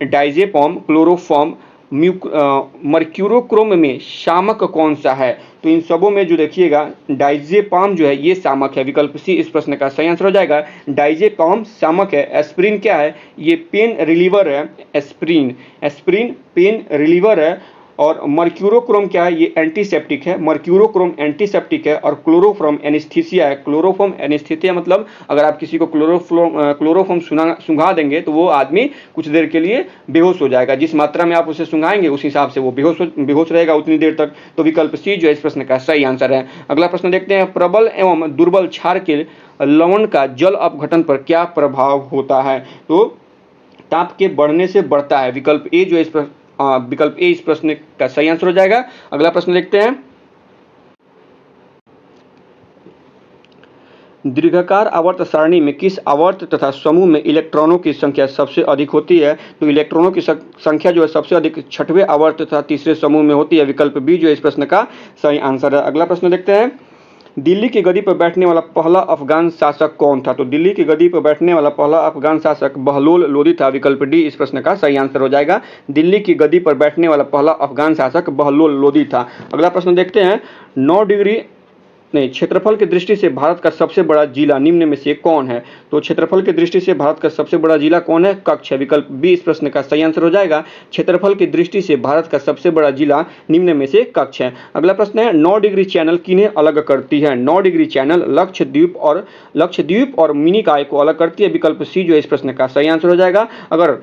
डाइजेपम, क्लोरोफॉर्म, मर्क्यूरोक्रोम में शामक कौन सा है? तो इन सबों में जो देखिएगा डाइजेपाम जो है ये शामक है। विकल्प सी इस प्रश्न का सही आंसर हो जाएगा। डाइजेपाम शामक है। एस्पिरिन क्या है? ये पेन रिलीवर है। एस्पिरिन पेन रिलीवर है। और मर्क्यूरोक्रोम क्या है? ये एंटीसेप्टिक है। मर्क्यूरोक्रोम एंटीसेप्टिक है। और क्लोरोफॉर्म एनेस्थीसिया है। क्लोरोफॉर्म एनेस्थीसिया मतलब अगर आप किसी को क्लोरोफॉर्म सूंघा देंगे तो वो आदमी कुछ देर के लिए बेहोश हो जाएगा। जिस मात्रा में आप उसे सूंघाएंगे उस हिसाब से वो बेहोश रहेगा उतनी देर तक। तो विकल्प सी जो है इस प्रश्न का सही आंसर है। अगला प्रश्न देखते हैं, प्रबल एवं दुर्बल क्षार के लवण का जल अपघटन पर क्या प्रभाव होता है? तो ताप के बढ़ने से बढ़ता है। विकल्प ए जो है विकल्प ए इस प्रश्न का सही आंसर हो जाएगा। अगला प्रश्न देखते हैं, दीर्घाकार आवर्त सारणी में किस आवर्त तथा समूह में इलेक्ट्रॉनों की संख्या सबसे अधिक होती है? तो इलेक्ट्रॉनों की संख्या जो है सबसे अधिक छठवें आवर्त तथा तीसरे समूह में होती है। विकल्प बी जो है इस प्रश्न का सही आंसर है। अगला प्रश्न देखते हैं, दिल्ली की गद्दी पर बैठने वाला पहला अफगान शासक कौन था? तो दिल्ली की गद्दी पर बैठने वाला पहला अफगान शासक बहलोल लोदी था। विकल्प डी इस प्रश्न का सही आंसर हो जाएगा। दिल्ली की गद्दी पर बैठने वाला पहला अफगान शासक बहलोल लोदी था। अगला प्रश्न देखते हैं, क्षेत्रफल की दृष्टि से भारत का सबसे बड़ा जिला निम्न में से कौन है? तो क्षेत्रफल की दृष्टि से भारत का सबसे बड़ा जिला कौन है? कच्छ है। विकल्प बी इस प्रश्न का सही आंसर हो जाएगा। क्षेत्रफल की दृष्टि से भारत का सबसे बड़ा जिला निम्न में से कच्छ है। अगला प्रश्न है, 9 डिग्री चैनल किन्हें अलग करती है? 9 डिग्री चैनल लक्षद्वीप और मिनिकॉय को अलग करती है। विकल्प सी जो है इस प्रश्न का सही आंसर हो जाएगा। अगर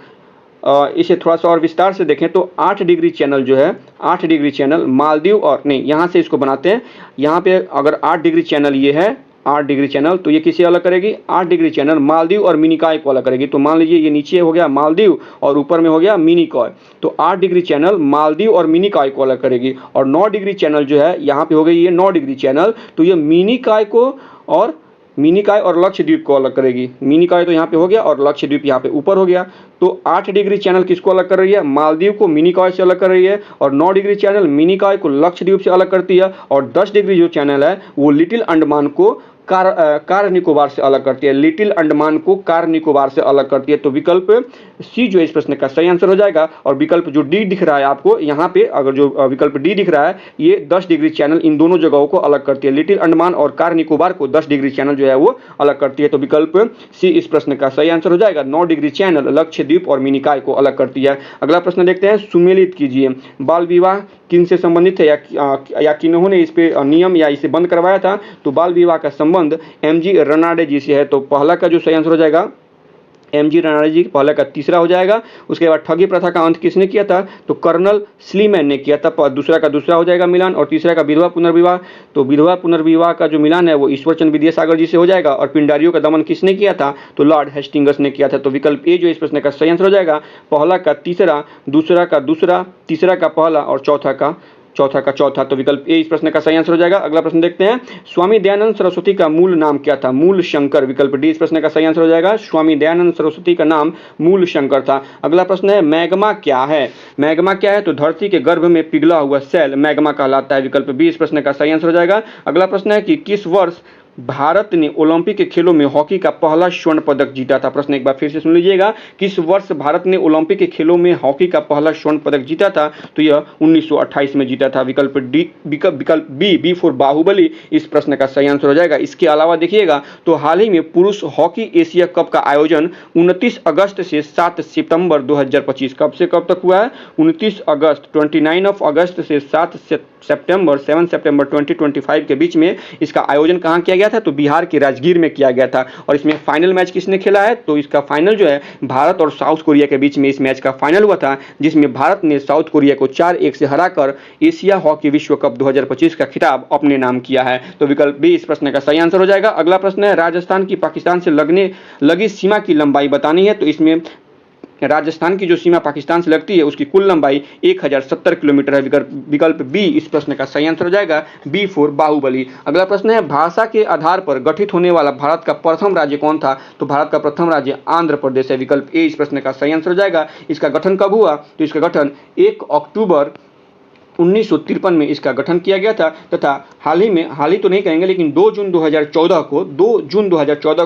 इसे थोड़ा सा और विस्तार से देखें तो 8 डिग्री चैनल जो है, 8 डिग्री चैनल मालदीव और नहीं, यहाँ से इसको बनाते हैं। यहाँ पे अगर 8 डिग्री चैनल ये है 8 डिग्री चैनल, तो ये किसे अलग करेगी? 8 डिग्री चैनल मालदीव और मिनिकॉय को अलग करेगी। तो मान लीजिए ये नीचे हो गया मालदीव और ऊपर में हो गया मिनिकॉय। तो 8 डिग्री चैनल मालदीव और मिनिकॉय को अलग करेगी। और 9 डिग्री चैनल जो है यहाँ पे हो गई ये 9 डिग्री चैनल, तो ये मिनिकॉय और लक्षद्वीप को अलग करेगी। मिनिकॉय तो यहाँ पे हो गया और लक्षद्वीप यहाँ पे ऊपर हो गया। तो 8 डिग्री चैनल किसको अलग कर रही है? मालदीव को मिनिकॉय से अलग कर रही है। और 9 डिग्री चैनल मिनिकॉय को लक्षद्वीप से अलग करती है। और 10 डिग्री जो चैनल है वो लिटिल अंडमान को कार निकोबार से अलग करती है। लिटिल अंडमान को कार निकोबार से अलग करती है। तो विकल्प सी जो इस प्रश्न का सही आंसर हो जाएगा। और विकल्प जो डी दिख रहा है आपको यहाँ पे, अगर जो विकल्प डी दिख रहा है ये 10 डिग्री चैनल इन दोनों जगहों को अलग करती है। लिटिल अंडमान और कार निकोबार को 10 डिग्री चैनल जो है वो अलग करती है। तो विकल्प सी इस प्रश्न का सही आंसर हो जाएगा। 9 डिग्री चैनल लक्षद्वीप और मिनिकॉय को अलग करती है। अगला प्रश्न देखते हैं, सुमेलित कीजिए। बाल विवाह किन से संबंधित है या किन्होंने इस पे नियम या इसे बंद करवाया था? तो बाल विवाह का संबंध एमजी रनाडे जी से है। तो पहला का जो सही आंसर हो जाएगा एमजी रनाडे जी, पहला का तीसरा हो जाएगा। उसके बाद ठगी प्रथा का अंत किसने किया था? तो कर्नल स्लीमैन ने किया था। दूसरा का दूसरा हो जाएगा मिलान। और तीसरा का विधवा पुनर्विवाह, तो विधवा पुनर्विवाह का जो मिलान है वो ईश्वरचंद विद्यासागर जी से हो जाएगा। और पिंडारियों का दमन किसने किया था? तो लॉर्ड हेस्टिंग्स ने किया था। तो विकल्प ए जो इस प्रश्न का सही आंसर हो जाएगा। पहला का तीसरा, दूसरा का दूसरा, तीसरा का पहला और चौथा का चौथा। तो विकल्प ए इस प्रश्न का सही आंसर हो जाएगा। अगला प्रश्न देखते हैं, स्वामी दयानंद सरस्वती का मूल नाम क्या था? मूल शंकर। विकल्प डी इस प्रश्न का सही आंसर हो जाएगा। स्वामी दयानंद सरस्वती का नाम मूल शंकर था। अगला प्रश्न है, मैग्मा क्या है? मैग्मा क्या है? तो धरती के गर्भ में पिघला हुआ सेल मैग्मा कहलाता है। विकल्प बी इस प्रश्न का सही आंसर हो जाएगा। अगला प्रश्न है कि किस वर्ष भारत ने ओलंपिक के खेलों में हॉकी का पहला स्वर्ण पदक जीता था? प्रश्न एक बार फिर से सुन लीजिएगा। किस वर्ष भारत ने ओलंपिक के खेलों में हॉकी का पहला स्वर्ण पदक जीता था? तो यह 1928 में जीता था। विकल्प बी फॉर बाहुबली इस प्रश्न का सही आंसर हो जाएगा। इसके अलावा देखिएगा तो हाल ही में पुरुष हॉकी एशिया कप का आयोजन 29 अगस्त से 7 सितंबर 2025 कब से कब तक हुआ है? 29 अगस्त 29 अगस्त से 7 सितंबर 2025 के बीच में इसका आयोजन कहाँ किया गया था? तो बिहार के राजगीर में किया गया था। और इसमें फाइनल मैच किसने खेला है? तो इसका फाइनल जो है भारत और साउथ कोरिया के बीच में इस मैच का फाइनल हुआ था, जिसमें भारत ने साउथ कोरिया को 4-1 से हराकर एशिया हॉकी विश्व कप 2025 का खिताब अपने नाम किया है। तो विकल्प बी इस प्रश्न का सही आंसर हो जाएगा। अगला प्रश्न है, राजस्थान की पाकिस्तान से लगी सीमा की लंबाई बतानी है। तो इसमें राजस्थान की जो सीमा पाकिस्तान से लगती है उसकी कुल लंबाई 1070 किलोमीटर है। विकल्प बी इस प्रश्न का सही आंसर हो जाएगा, B4 बाहुबली। अगला प्रश्न है भाषा के आधार पर गठित होने वाला भारत का प्रथम राज्य कौन था? तो भारत का प्रथम राज्य आंध्र प्रदेश है। विकल्प ए इस प्रश्न का सही आंसर हो जाएगा। इसका गठन कब हुआ? तो इसका गठन 1 अक्टूबर 1953 में इसका गठन किया गया था तथा हाल ही तो नहीं कहेंगे लेकिन 2 जून 2014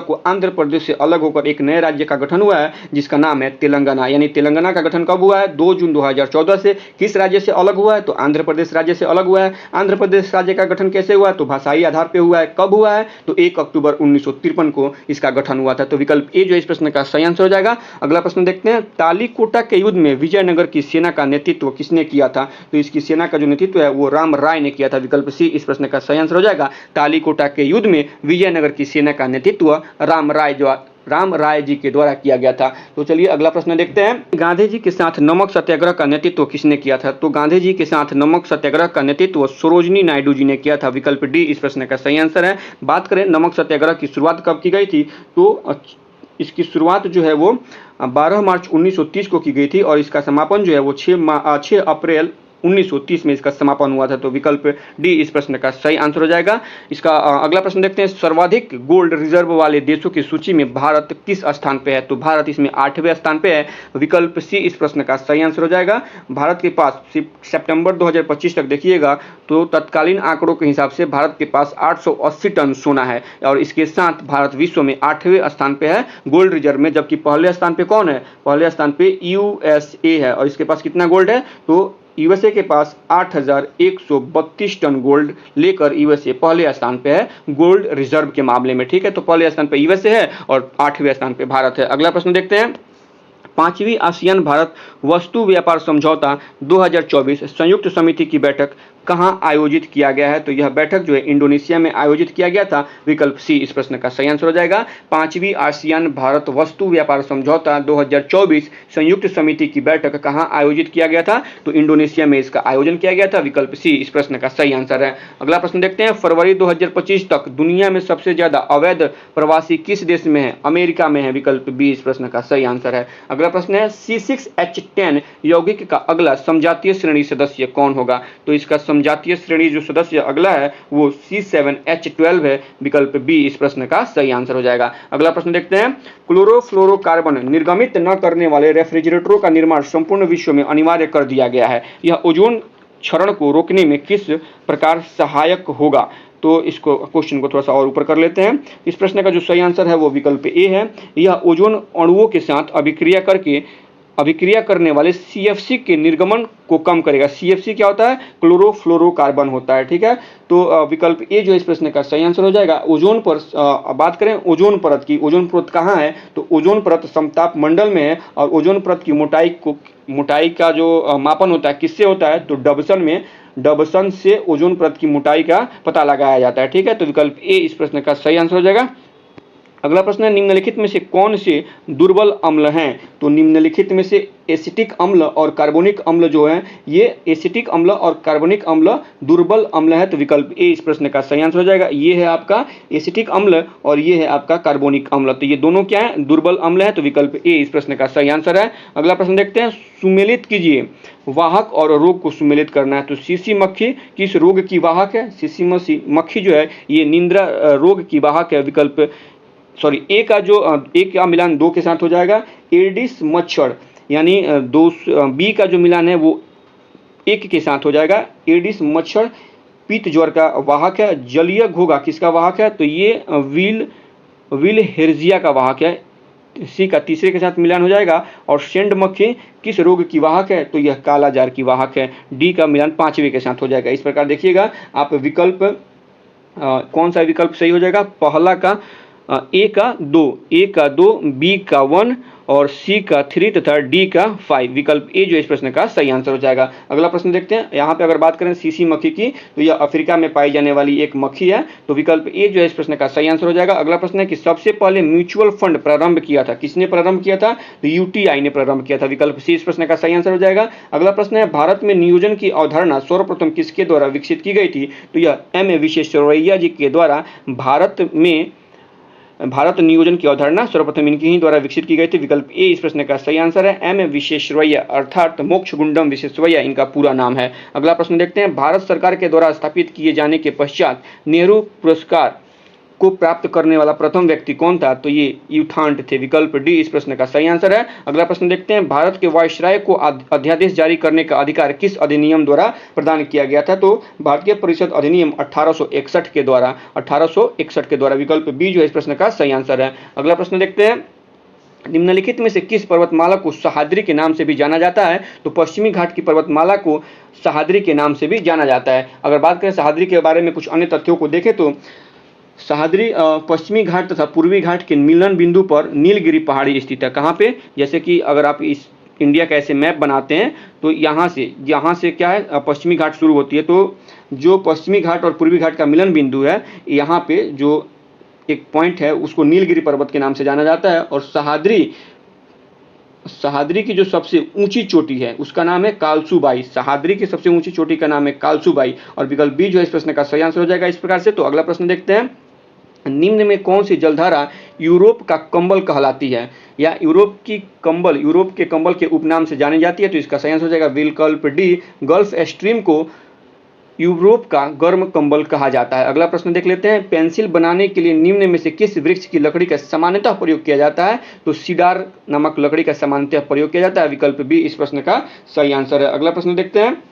को आंध्र प्रदेश से अलग होकर एक नए राज्य का गठन हुआ है जिसका नाम है तेलंगाना। यानी तेलंगाना का गठन कब हुआ है? 2 जून 2014 से। किस राज्य से अलग हुआ है? तो आंध्र प्रदेश राज्य से अलग हुआ है। आंध्र प्रदेश राज्य का गठन कैसे हुआ? तो भाषाई आधार पर हुआ है। कब हुआ है? तो 1 अक्टूबर 1953 को इसका गठन हुआ था। तो विकल्प ए जो इस प्रश्न का सही आंसर हो जाएगा। अगला प्रश्न देखते हैं, तालीकोटा के युद्ध में विजयनगर की सेना का नेतृत्व किसने किया था? तो इसकी सेना का जो नेतृत्व है वो राम राय ने किया था। विकल्प सी इस प्रश्न का सही आंसर हो जाएगा। तालीकोटा के युद्ध में विजयनगर की सेना का नेतृत्व राम राय जी के द्वारा किया गया था। तो चलिए अगला प्रश्न देखते हैं, गांधी जी के साथ नमक सत्याग्रह का नेतृत्व किसने किया था? तो गांधी जी के साथ नमक सत्याग्रह का नेतृत्व सरोजिनी नायडू जी ने किया था। विकल्प डी इस प्रश्न का सही आंसर है। बात करें नमक सत्याग्रह की शुरुआत कब की गई थी? तो इसकी शुरुआत जो है वो 12 मार्च 1930 को की गई थी और इसका समापन जो है वो 6 अप्रैल 1930 में इसका समापन हुआ था। तो विकल्प डी इस प्रश्न का सही आंसर हो जाएगा। इसका अगला प्रश्न देखते हैं, सर्वाधिक गोल्ड रिजर्व वाले देशों की सूची में भारत किस स्थान पे है? तो भारत इसमें 8वें स्थान पे है। विकल्प सी इस प्रश्न का सही आंसर हो जाएगा। भारत के पास सितंबर 2025 तक देखिएगा तो तत्कालीन आंकड़ों के हिसाब से भारत के पास 880 टन सोना है और इसके साथ भारत विश्व में 8वें स्थान पे है गोल्ड रिजर्व में। जबकि पहले स्थान पे कौन है? पहले स्थान पे USA है और इसके पास कितना गोल्ड है? तो यूएसए के पास 8132 टन गोल्ड लेकर यूएसए पहले स्थान पे है गोल्ड रिजर्व के मामले में। ठीक है, तो पहले स्थान पे यूएसए है और 8वें स्थान पे भारत है। अगला प्रश्न देखते हैं, 5वीं आसियान भारत वस्तु व्यापार समझौता 2024 संयुक्त समिति की बैठक कहां आयोजित किया गया है? तो यह बैठक जो है इंडोनेशिया में आयोजित किया गया था। विकल्प सी इस प्रश्न का सही आंसर हो जाएगा। 5वीं आसियान भारत वस्तु व्यापार समझौता 2024 संयुक्त समिति की बैठक कहां आयोजित किया गया था? तो इंडोनेशिया में इसका आयोजन किया गया था। विकल्प सी इस प्रश्न का सही आंसर है। अगला प्रश्न देखते हैं, फरवरी 2025 तक दुनिया में सबसे ज्यादा अवैध प्रवासी किस देश में है? अमेरिका में है। विकल्प बी इस प्रश्न का सही आंसर है। अगला प्रश्न है, C6H10 यौगिक का अगला समजातीय श्रेणी सदस्य कौन होगा? तो इसका समजातीय श्रेणी जो सदस्य अगला है वो C7H12 है। विकल्प बी इस प्रश्न का सही आंसर हो जाएगा। अगला प्रश्न देखते हैं, क्लोरोफ्लोरोकार्बन निर्गमित न करने वाले रेफ्रिजरेटरों का निर्माण संपूर्ण विश्व में अनिवार्य कर दिया गया है। यह ओजोन क्षरण को रोकने में किस प्रकार सहायक होगा? तो इसको क्वेश्चन को थोड़ा सा और ऊपर कर लेते हैं। इस प्रश्न का जो सही आंसर है वो विकल्प ए है। यह ओजोन अणुओं के साथ अभिक्रिया करने वाले CFC के निर्गमन को कम करेगा। CFC क्या होता है? क्लोरोफ्लोरोकार्बन होता है। ठीक है, तो विकल्प ए जो इस प्रश्न का सही आंसर हो जाएगा। ओजोन पर बात करें ओजोन परत की, ओजोन परत कहाँ है? तो ओजोन परत समताप मंडल में है और ओजोन परत की मोटाई का जो मापन होता है किससे होता है? तो डबसन से ओजोन परत की मोटाई का पता लगाया जाता है। ठीक है, तो विकल्प ए इस प्रश्न का सही आंसर हो जाएगा। अगला प्रश्न है, निम्नलिखित में से कौन से दुर्बल अम्ल हैं? तो निम्नलिखित में से एसिटिक अम्ल और कार्बोनिक अम्ल जो है ये एसिटिक अम्ल और कार्बोनिक अम्ल दुर्बल अम्ल है। तो विकल्प ए इस प्रश्न का सही आंसर हो जाएगा। ये है आपका एसिटिक अम्ल और ये है आपका कार्बोनिक अम्ल। तो ये दोनों क्या है? दुर्बल अम्ल है। तो विकल्प ए इस प्रश्न का सही आंसर है। अगला प्रश्न देखते हैं, सुमेलित कीजिए, वाहक और रोग को सुमेलित करना है। तो सीसी मक्खी किस रोग की वाहक है? सीसी मक्खी जो है ये निंद्रा रोग की वाहक है। विकल्प ए का मिलान 2 के साथ हो जाएगा। एडिस मच्छर यानी बी का जो मिलान है वो 1 के साथ हो जाएगा। एडिस मच्छर पीत ज्वर का वाहक है। जलीय घोगा किसका वाहक है? तो ये विलहेर्जिया का वाहक है। सी का तीसरे के साथ मिलान हो जाएगा। और शेंड मक्खी किस रोग की वाहक है? तो यह कालाजार की वाहक है। डी का मिलान 5वें के साथ हो जाएगा। इस प्रकार देखिएगा आप विकल्प कौन सा विकल्प सही हो जाएगा? पहला का ए का 2, बी का 1 और सी का 3 तथा डी का 5। विकल्प ए जो इस प्रश्न का सही आंसर हो जाएगा। अगला प्रश्न देखते हैं, यहाँ पे अगर बात करें सीसी मक्खी की तो यह अफ्रीका में पाई जाने वाली एक मक्खी है। तो विकल्प ए जो है इस प्रश्न का सही आंसर हो जाएगा। अगला प्रश्न है कि सबसे पहले म्यूचुअल फंड प्रारंभ किया था, किसने प्रारंभ किया था? तो UTI ने प्रारंभ किया था। विकल्प सी इस प्रश्न का सही आंसर हो जाएगा। अगला प्रश्न है, भारत में नियोजन की अवधारणा सर्वप्रथम किसके द्वारा विकसित की गई थी? तो यह M विश्वेश्वरैया जी के द्वारा भारत में भारत नियोजन की अवधारणा सर्वप्रथम इनके ही द्वारा विकसित की गई थी। विकल्प ए इस प्रश्न का सही आंसर है। एम विश्वेश्वरैया अर्थात मोक्षगुंडम विश्वेश्वरैया इनका पूरा नाम है। अगला प्रश्न देखते हैं, भारत सरकार के द्वारा स्थापित किए जाने के पश्चात नेहरू पुरस्कार को प्राप्त करने वाला प्रथम व्यक्ति कौन था? तो ये यूथांड थे। विकल्प डी इस प्रश्न का सही आंसर है। अगला प्रश्न देखते हैं, भारत के वायसराय को अध्यादेश जारी करने का अधिकार किस अधिनियम द्वारा प्रदान किया गया था? तो भारतीय परिषद अधिनियम 1861 के द्वारा। विकल्प बी जो है इस प्रश्न का सही आंसर है। अगला प्रश्न देखते हैं, निम्नलिखित में से किस पर्वतमाला को सह्याद्री के नाम से भी जाना जाता है? तो पश्चिमी घाट की पर्वतमाला को सह्याद्री के नाम से भी जाना जाता है। अगर बात करें सह्याद्री के बारे में कुछ अन्य तथ्यों को देखें तो सह्याद्री पश्चिमी घाट तथा पूर्वी घाट के मिलन बिंदु पर नीलगिरी पहाड़ी स्थित है। कहाँ पे? जैसे कि अगर आप इस इंडिया का ऐसे मैप बनाते हैं तो यहाँ से क्या है, पश्चिमी घाट शुरू होती है। तो जो पश्चिमी घाट और पूर्वी घाट का मिलन बिंदु है, यहाँ पे जो एक पॉइंट है उसको नीलगिरी पर्वत के नाम से जाना जाता है। और सह्याद्री की जो सबसे ऊंची चोटी है उसका नाम है कालसूबाई। सह्याद्री की सबसे ऊंची चोटी का नाम है कालसूबाई। और विकल्प बी जो है इस प्रश्न का सही आंसर हो जाएगा इस प्रकार से। तो अगला प्रश्न देखते हैं, निम्न में कौन सी जलधारा यूरोप का कंबल कहलाती है या यूरोप के कंबल के उपनाम से जानी जाती है? तो इसका सही आंसर हो जाएगा विकल्प डी, गल्फ स्ट्रीम को यूरोप का गर्म कंबल कहा जाता है। अगला प्रश्न देख लेते हैं, पेंसिल बनाने के लिए निम्न में से किस वृक्ष की लकड़ी का सामान्यतः प्रयोग किया जाता है? तो सीडार नामक लकड़ी का सामान्यतः प्रयोग किया जाता है। विकल्प बी इस प्रश्न का सही आंसर है। अगला प्रश्न देखते हैं,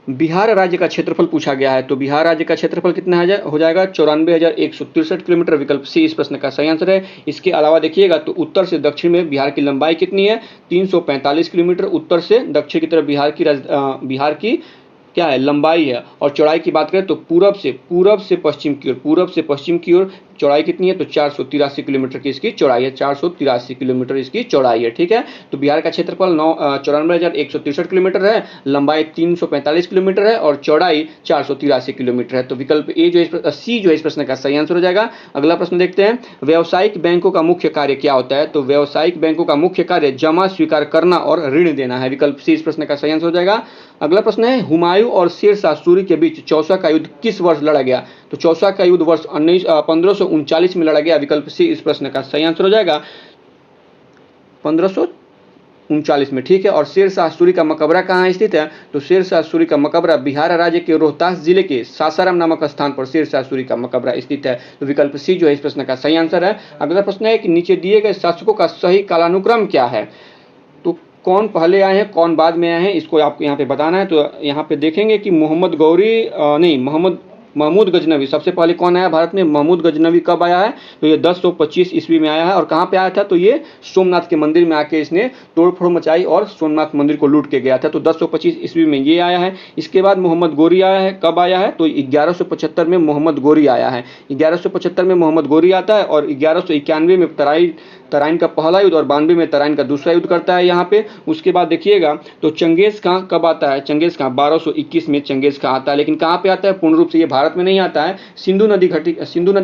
बिहार राज्य का क्षेत्रफल पूछा गया है। तो बिहार राज्य का क्षेत्रफल कितना हो जाएगा? 94,163 किलोमीटर। विकल्प सी इस प्रश्न का सही आंसर है। इसके अलावा देखिएगा तो उत्तर से दक्षिण में बिहार की लंबाई कितनी है? 345 किलोमीटर उत्तर से दक्षिण की तरफ बिहार की क्या है, लंबाई है। और चौड़ाई की बात करें तो पूरब से पश्चिम की ओर चौड़ाई कितनी है? तो 483 किलोमीटर की इसकी चौड़ाई है। 483 किलोमीटर इसकी चौड़ाई है। ठीक है, तो बिहार का क्षेत्रफल 94,163 किलोमीटर है, लंबाई 345 किलोमीटर है और चौड़ाई 483 किलोमीटर है। तो विकल्प सी जो है इस प्रश्न का सही आंसर हो जाएगा। अगला प्रश्न देखते हैं, व्यावसायिक बैंकों का मुख्य कार्य क्या होता है? तो व्यावसायिक बैंकों का मुख्य कार्य जमा स्वीकार करना और ऋण देना है। विकल्प सी इस प्रश्न का सही आंसर हो जाएगा। अगला प्रश्न है, हुमायूं और शेर शाह सूरी के बीच चौसा का युद्ध किस वर्ष लड़ा गया? तो चौसा का युद्ध वर्ष 1539 में लड़ा गया। विकल्प सी इस प्रश्न का सही आंसर हो जाएगा 1539 में। ठीक है, और शेर शाह सूरी का मकबरा कहाँ स्थित है? तो शेर शाह सूरी का मकबरा बिहार राज्य के रोहतास जिले के सासाराम नामक स्थान पर शेर शाह सूरी का मकबरा स्थित है। तो विकल्प सी जो है इस प्रश्न का सही आंसर है। अगला प्रश्न है कि नीचे दिए गए शासकों का सही कालानुक्रम क्या है? तो कौन पहले आए हैं कौन बाद में आए हैं इसको आपको यहाँ पे बताना है। तो यहाँ पे देखेंगे कि महमूद गजनवी सबसे पहले कौन आया भारत में? महमूद गजनवी कब आया है? तो ये 1025 ईस्वी में आया है। और कहाँ पे आया था? तो ये सोमनाथ के मंदिर में आके इसने तोड़फोड़ मचाई और सोमनाथ मंदिर को लूट के गया था। तो 1025 ईस्वी में ये आया है। इसके बाद मोहम्मद गोरी आया है। कब आया है? तो 1175 में मोहम्मद गोरी आया है। 1175 में मोहम्मद गोरी आता है और 1191 में तराइन का पहला युद्ध और 92 में तराइन का दूसरा युद्ध करता है यहाँ पे। उसके बाद देखिएगा तो चंगेज खां कब आता है? चंगेज खां 1221 में चंगेज खां आता है। लेकिन कहाँ पे आता है? पूर्ण रूप से ये भारत में नहीं आता है, सिंधु नदी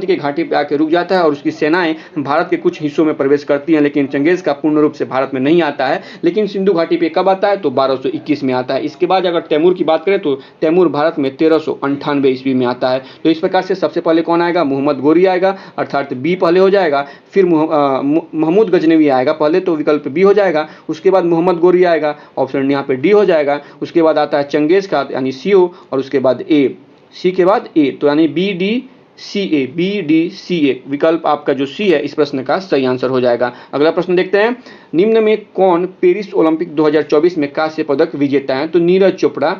के घाटी पे आके रुक जाता है और उसकी सेनाएं भारत के कुछ हिस्सों में प्रवेश करती हैं। लेकिन चंगेज खां पूर्ण रूप से भारत में नहीं आता है, लेकिन सिंधु घाटी पे कब आता है? तो 1221 में आता है। इसके बाद अगर तैमूर की बात करें तो तैमूर भारत में 1398 ईस्वी में आता है। तो इस प्रकार से सबसे पहले कौन आएगा? मोहम्मद गोरी आएगा, अर्थात बी पहले हो जाएगा। फिर महमूद गजनवी आएगा पहले, तो विकल्प बी हो जाएगा। उसके बाद मोहम्मद गोरी आएगा, ऑप्शन यहाँ पे डी हो जाएगा। उसके बाद आता है चंगेज खां यानी सी ओ, और उसके बाद ए, सी के बाद ए, तो यानी बी डी सी ए। विकल्प आपका जो सी है इस प्रश्न का सही आंसर हो जाएगा। अगला प्रश्न देखते हैं, निम्न में कौन पेरिस ओलंपिक 2024 में कांस्य पदक विजेता है? तो नीरज चोपड़ा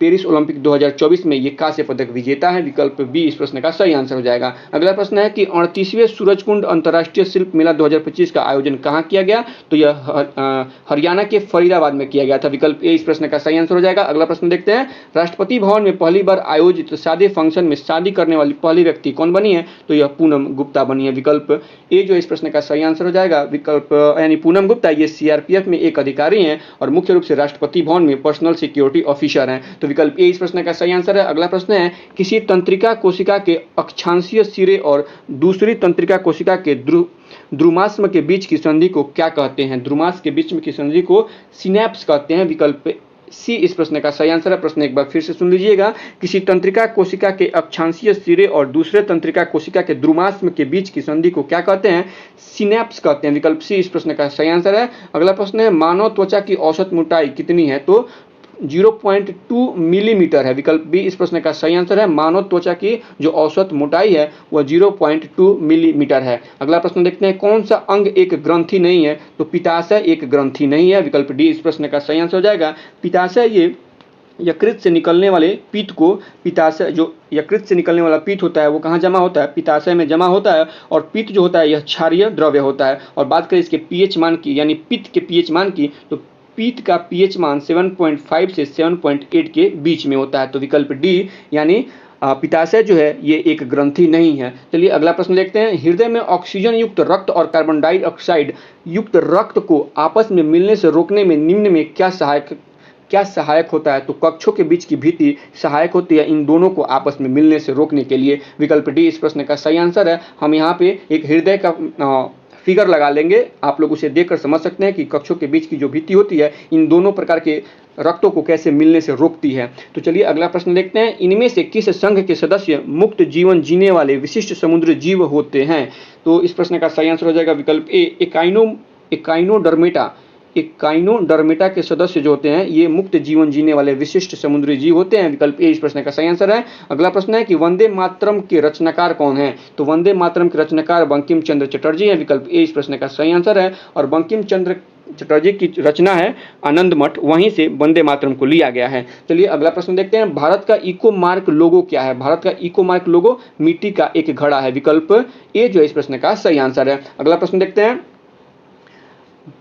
पेरिस ओलंपिक 2024 में ये कांस्य पदक विजेता है। विकल्प बी इस प्रश्न का सही आंसर हो जाएगा। अगला प्रश्न है कि 38वें सूरजकुंड अंतर्राष्ट्रीय शिल्प मेला 2025 का आयोजन कहाँ किया गया? तो यह हरियाणा के फरीदाबाद में किया गया था। विकल्प ए इस प्रश्न का सही आंसर हो जाएगा। अगला प्रश्न देखते हैं, राष्ट्रपति भवन में पहली बार आयोजित सादे फंक्शन में शादी करने वाली पहली व्यक्ति कौन बनी है? तो यह पूनम गुप्ता बनी है। विकल्प ए जो इस प्रश्न का सही आंसर हो जाएगा। विकल्प यानी पूनम गुप्ता ये सीआरपीएफ में एक अधिकारी हैं और मुख्य रूप से राष्ट्रपति भवन में पर्सनल सिक्योरिटी ऑफिसर हैं। तो विकल्प ए इस प्रश्न का सही आंसर है। अगला प्रश्न है, किसी तंत्रिका कोशिका के अक्षांशीय सिरे और दूसरी तंत्रिका कोशिका के ध्रुमास्म के बीच की संधि को क्या कहते हैं? ध्रुमास्म के बीच में की संधि को सिनेप्स कहते हैं। विकल्प सी इस प्रश्न का सही आंसर है। प्रश्न एक बार फिर से सुन लीजिएगा। किसी तंत्रिका कोशिका के अक्षांशीय सिरे और दूसरे तंत्रिका कोशिका के द्रुमास्म के बीच की संधि को क्या कहते हैं? सिनेप्स कहते हैं। विकल्प सी इस प्रश्न का सही आंसर है। अगला प्रश्न है मानव त्वचा की औसत मोटाई कितनी है? तो 0.2 मिलीमीटर है। विकल्प बी इस प्रश्न का सही आंसर है। मानव त्वचा की जो औसत मोटाई है वह 0.2 मिलीमीटर है। अगला प्रश्न देखते हैं कौन सा अंग एक ग्रंथि नहीं है? तो पित्ताशय एक ग्रंथि नहीं है। विकल्प डी इस प्रश्न का सही आंसर हो जाएगा। पित्ताशय ये यकृत से निकलने वाले पित्त को, पित्ताशय जो यकृत से निकलने वाला पित्त होता है वो कहाँ जमा होता है? पित्ताशय में जमा होता है। और पित्त जो होता है यह क्षारीय द्रव्य होता है। और बात करें इसके पीएच मान की, यानी पित्त के पीएच मान की, तो पित्त का पीएच मान 7.5 से 7.8 के बीच में होता है। तो विकल्प डी यानी पित्ताशय जो है ये एक ग्रंथि नहीं है। चलिए अगला प्रश्न देखते हैं। हृदय में ऑक्सीजन युक्त रक्त और कार्बन डाइऑक्साइड युक्त रक्त को आपस में मिलने से रोकने में निम्न में क्या सहायक होता है? तो कक्षों के बीच की भित्ति सहायक होती है इन दोनों को आपस में मिलने से रोकने के लिए। विकल्प डी इस प्रश्न का सही आंसर है। हम यहाँ पे एक हृदय का फिगर लगा लेंगे, आप लोग उसे देखकर समझ सकते हैं कि कक्षों के बीच की जो भित्ति होती है इन दोनों प्रकार के रक्तों को कैसे मिलने से रोकती है। तो चलिए अगला प्रश्न देखते हैं। इनमें से किस संघ के सदस्य मुक्त जीवन जीने वाले विशिष्ट समुद्री जीव होते हैं? तो इस प्रश्न का सही आंसर हो जाएगा विकल्प ए एकाइनोडर्मेटा के सदस्य जो होते हैं ये मुक्त जीवन जीने वाले विशिष्ट समुद्री जीव होते हैं। विकल्प ए इस प्रश्न का सही आंसर है। अगला प्रश्न है कि वंदे मातरम के रचनाकार कौन है? तो वंदे मातरम के रचनाकार बंकिम चंद्र चटर्जी है। विकल्प ए इस प्रश्न का सही आंसर है। और बंकिम चंद्र चटर्जी की रचना है आनंद मठ, वहीं से वंदे मातरम को लिया गया है। चलिए अगला प्रश्न देखते हैं। भारत का इको मार्क लोगो क्या है? भारत का इको मार्क लोगो मिट्टी का एक घड़ा है। विकल्प ए जो है इस प्रश्न का सही आंसर है। अगला प्रश्न देखते हैं।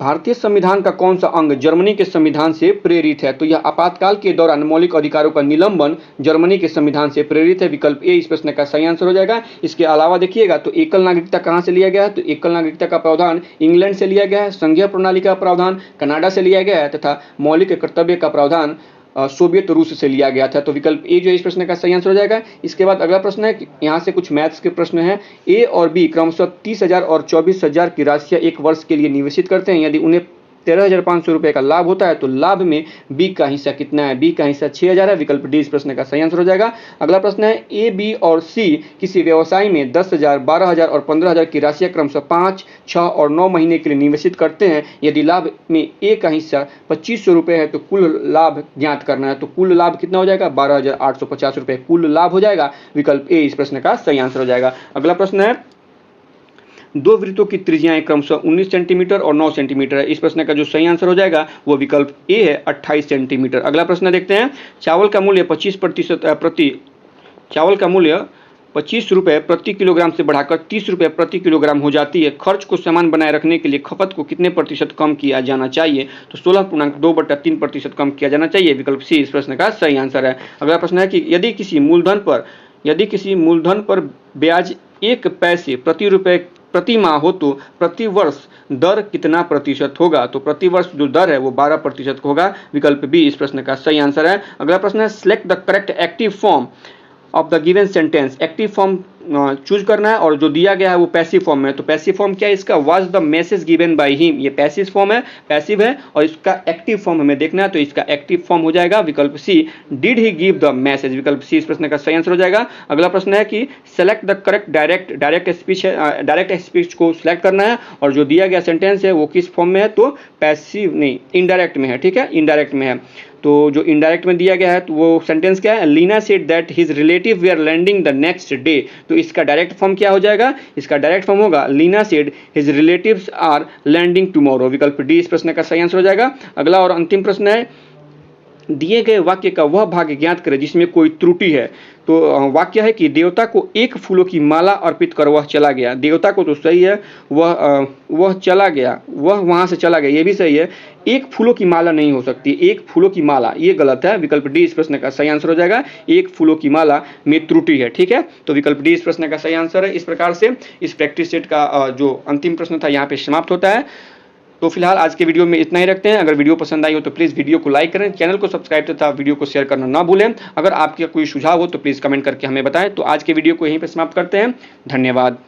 भारतीय संविधान का कौन सा अंग जर्मनी के संविधान से प्रेरित है? तो यह आपातकाल के दौरान मौलिक अधिकारों का निलंबन जर्मनी के संविधान से प्रेरित है। विकल्प ए इस प्रश्न का सही आंसर हो जाएगा। इसके अलावा देखिएगा तो एकल नागरिकता कहां से लिया गया है? तो एकल नागरिकता का प्रावधान इंग्लैंड से लिया गया है। संघीय प्रणाली का प्रावधान कनाडा से लिया गया है तथा मौलिक कर्तव्य का प्रावधान सोवियत रूस से लिया गया था। तो विकल्प ए जो है इस प्रश्न का सही आंसर हो जाएगा। इसके बाद अगला प्रश्न है, यहाँ से कुछ मैथ्स के प्रश्न हैं। ए और बी क्रमशः 30,000 और 24,000 की राशियां एक वर्ष के लिए निवेशित करते हैं। यदि उन्हें 13,500 रुपये का लाभ होता है तो लाभ में बी का हिस्सा कितना है? बी का हिस्सा 6,000 है। विकल्प डी इस प्रश्न का सही आंसर हो जाएगा। अगला प्रश्न है ए, बी और सी किसी व्यवसाय में 10,000, 12,000 और 15,000 की राशियां क्रमशः 5, 6 और 9 महीने के लिए निवेशित करते हैं। यदि लाभ में ए का हिस्सा 2,500 रुपये है तो कुल लाभ ज्ञात करना है। तो कुल लाभ कितना हो जाएगा? 12,850 रुपये कुल लाभ हो जाएगा। विकल्प ए इस प्रश्न का सही आंसर हो जाएगा। अगला प्रश्न है दो वृत्तों की त्रिज्याएं क्रमशः 19 सेंटीमीटर और 9 सेंटीमीटर है। इस प्रश्न का जो सही आंसर हो जाएगा वो विकल्प ए है 28 सेंटीमीटर। अगला प्रश्न देखते हैं। चावल का मूल्य 25 रुपये प्रति किलोग्राम से बढ़ाकर 30 रुपये प्रति किलोग्राम हो जाती है। खर्च को समान बनाए रखने के लिए खपत को कितने प्रतिशत कम किया जाना चाहिए? तो 16.2/3% कम किया जाना चाहिए। विकल्प सी इस प्रश्न का सही आंसर है। अगला प्रश्न है कि यदि किसी मूलधन पर ब्याज 1 पैसे प्रति माह हो तो प्रति वर्ष दर कितना प्रतिशत होगा? तो प्रति वर्ष जो दर है वो 12% होगा। विकल्प बी इस प्रश्न का सही आंसर है। अगला प्रश्न है select the correct active form of the given sentence. Active form choose करना है और जो दिया गया है वो पैसिव फॉर्म है। तो पैसिव फॉर्म क्या है इसका? Was the message given by him, ये पैसिव फॉर्म है, पैसिव है। और इसका एक्टिव फॉर्म हमें देखना है तो इसका एक्टिव फॉर्म हो जाएगा विकल्प C, did he give the message. विकल्प सी इस प्रश्न का सही आंसर हो जाएगा। अगला प्रश्न है कि select the correct direct speech है, डायरेक्ट स्पीच को सिलेक्ट करना है और जो दिया गया सेंटेंस है वो किस फॉर्म में है? तो पैसिव नहीं, इनडायरेक्ट में है। ठीक है, इनडायरेक्ट में है। तो जो इनडायरेक्ट में दिया गया है तो वो सेंटेंस क्या है? Leena said that his relative they are landing the next day. तो इसका डायरेक्ट फॉर्म क्या हो जाएगा? इसका डायरेक्ट फॉर्म होगा Leena said his relatives are landing tomorrow. विकल्प डी इस प्रश्न का सही आंसर हो जाएगा। अगला और अंतिम प्रश्न है दिए गए वाक्य का वह भाग ज्ञात करें जिसमें कोई त्रुटि है। तो वाक्य है कि देवता को 1 फूलों की माला अर्पित कर वह चला गया। देवता को तो सही है, वह चला गया, वह वहां से चला गया, ये भी सही है। 1 फूलों की माला नहीं हो सकती, 1 फूलों की माला ये गलत है। विकल्प डी इस प्रश्न का सही आंसर हो जाएगा। 1 फूलों की माला में त्रुटि है। ठीक है, तो विकल्प डी इस प्रश्न का सही आंसर है। इस प्रकार से इस प्रैक्टिस सेट का जो अंतिम प्रश्न था यहाँ पे समाप्त होता है। तो फिलहाल आज के वीडियो में इतना ही रखते हैं। अगर वीडियो पसंद आई हो तो प्लीज़ वीडियो को लाइक करें, चैनल को सब्सक्राइब तथा वीडियो को शेयर करना ना भूलें। अगर आपका कोई सुझाव हो तो प्लीज़ कमेंट करके हमें बताएं। तो आज के वीडियो को यहीं पर समाप्त करते हैं। धन्यवाद।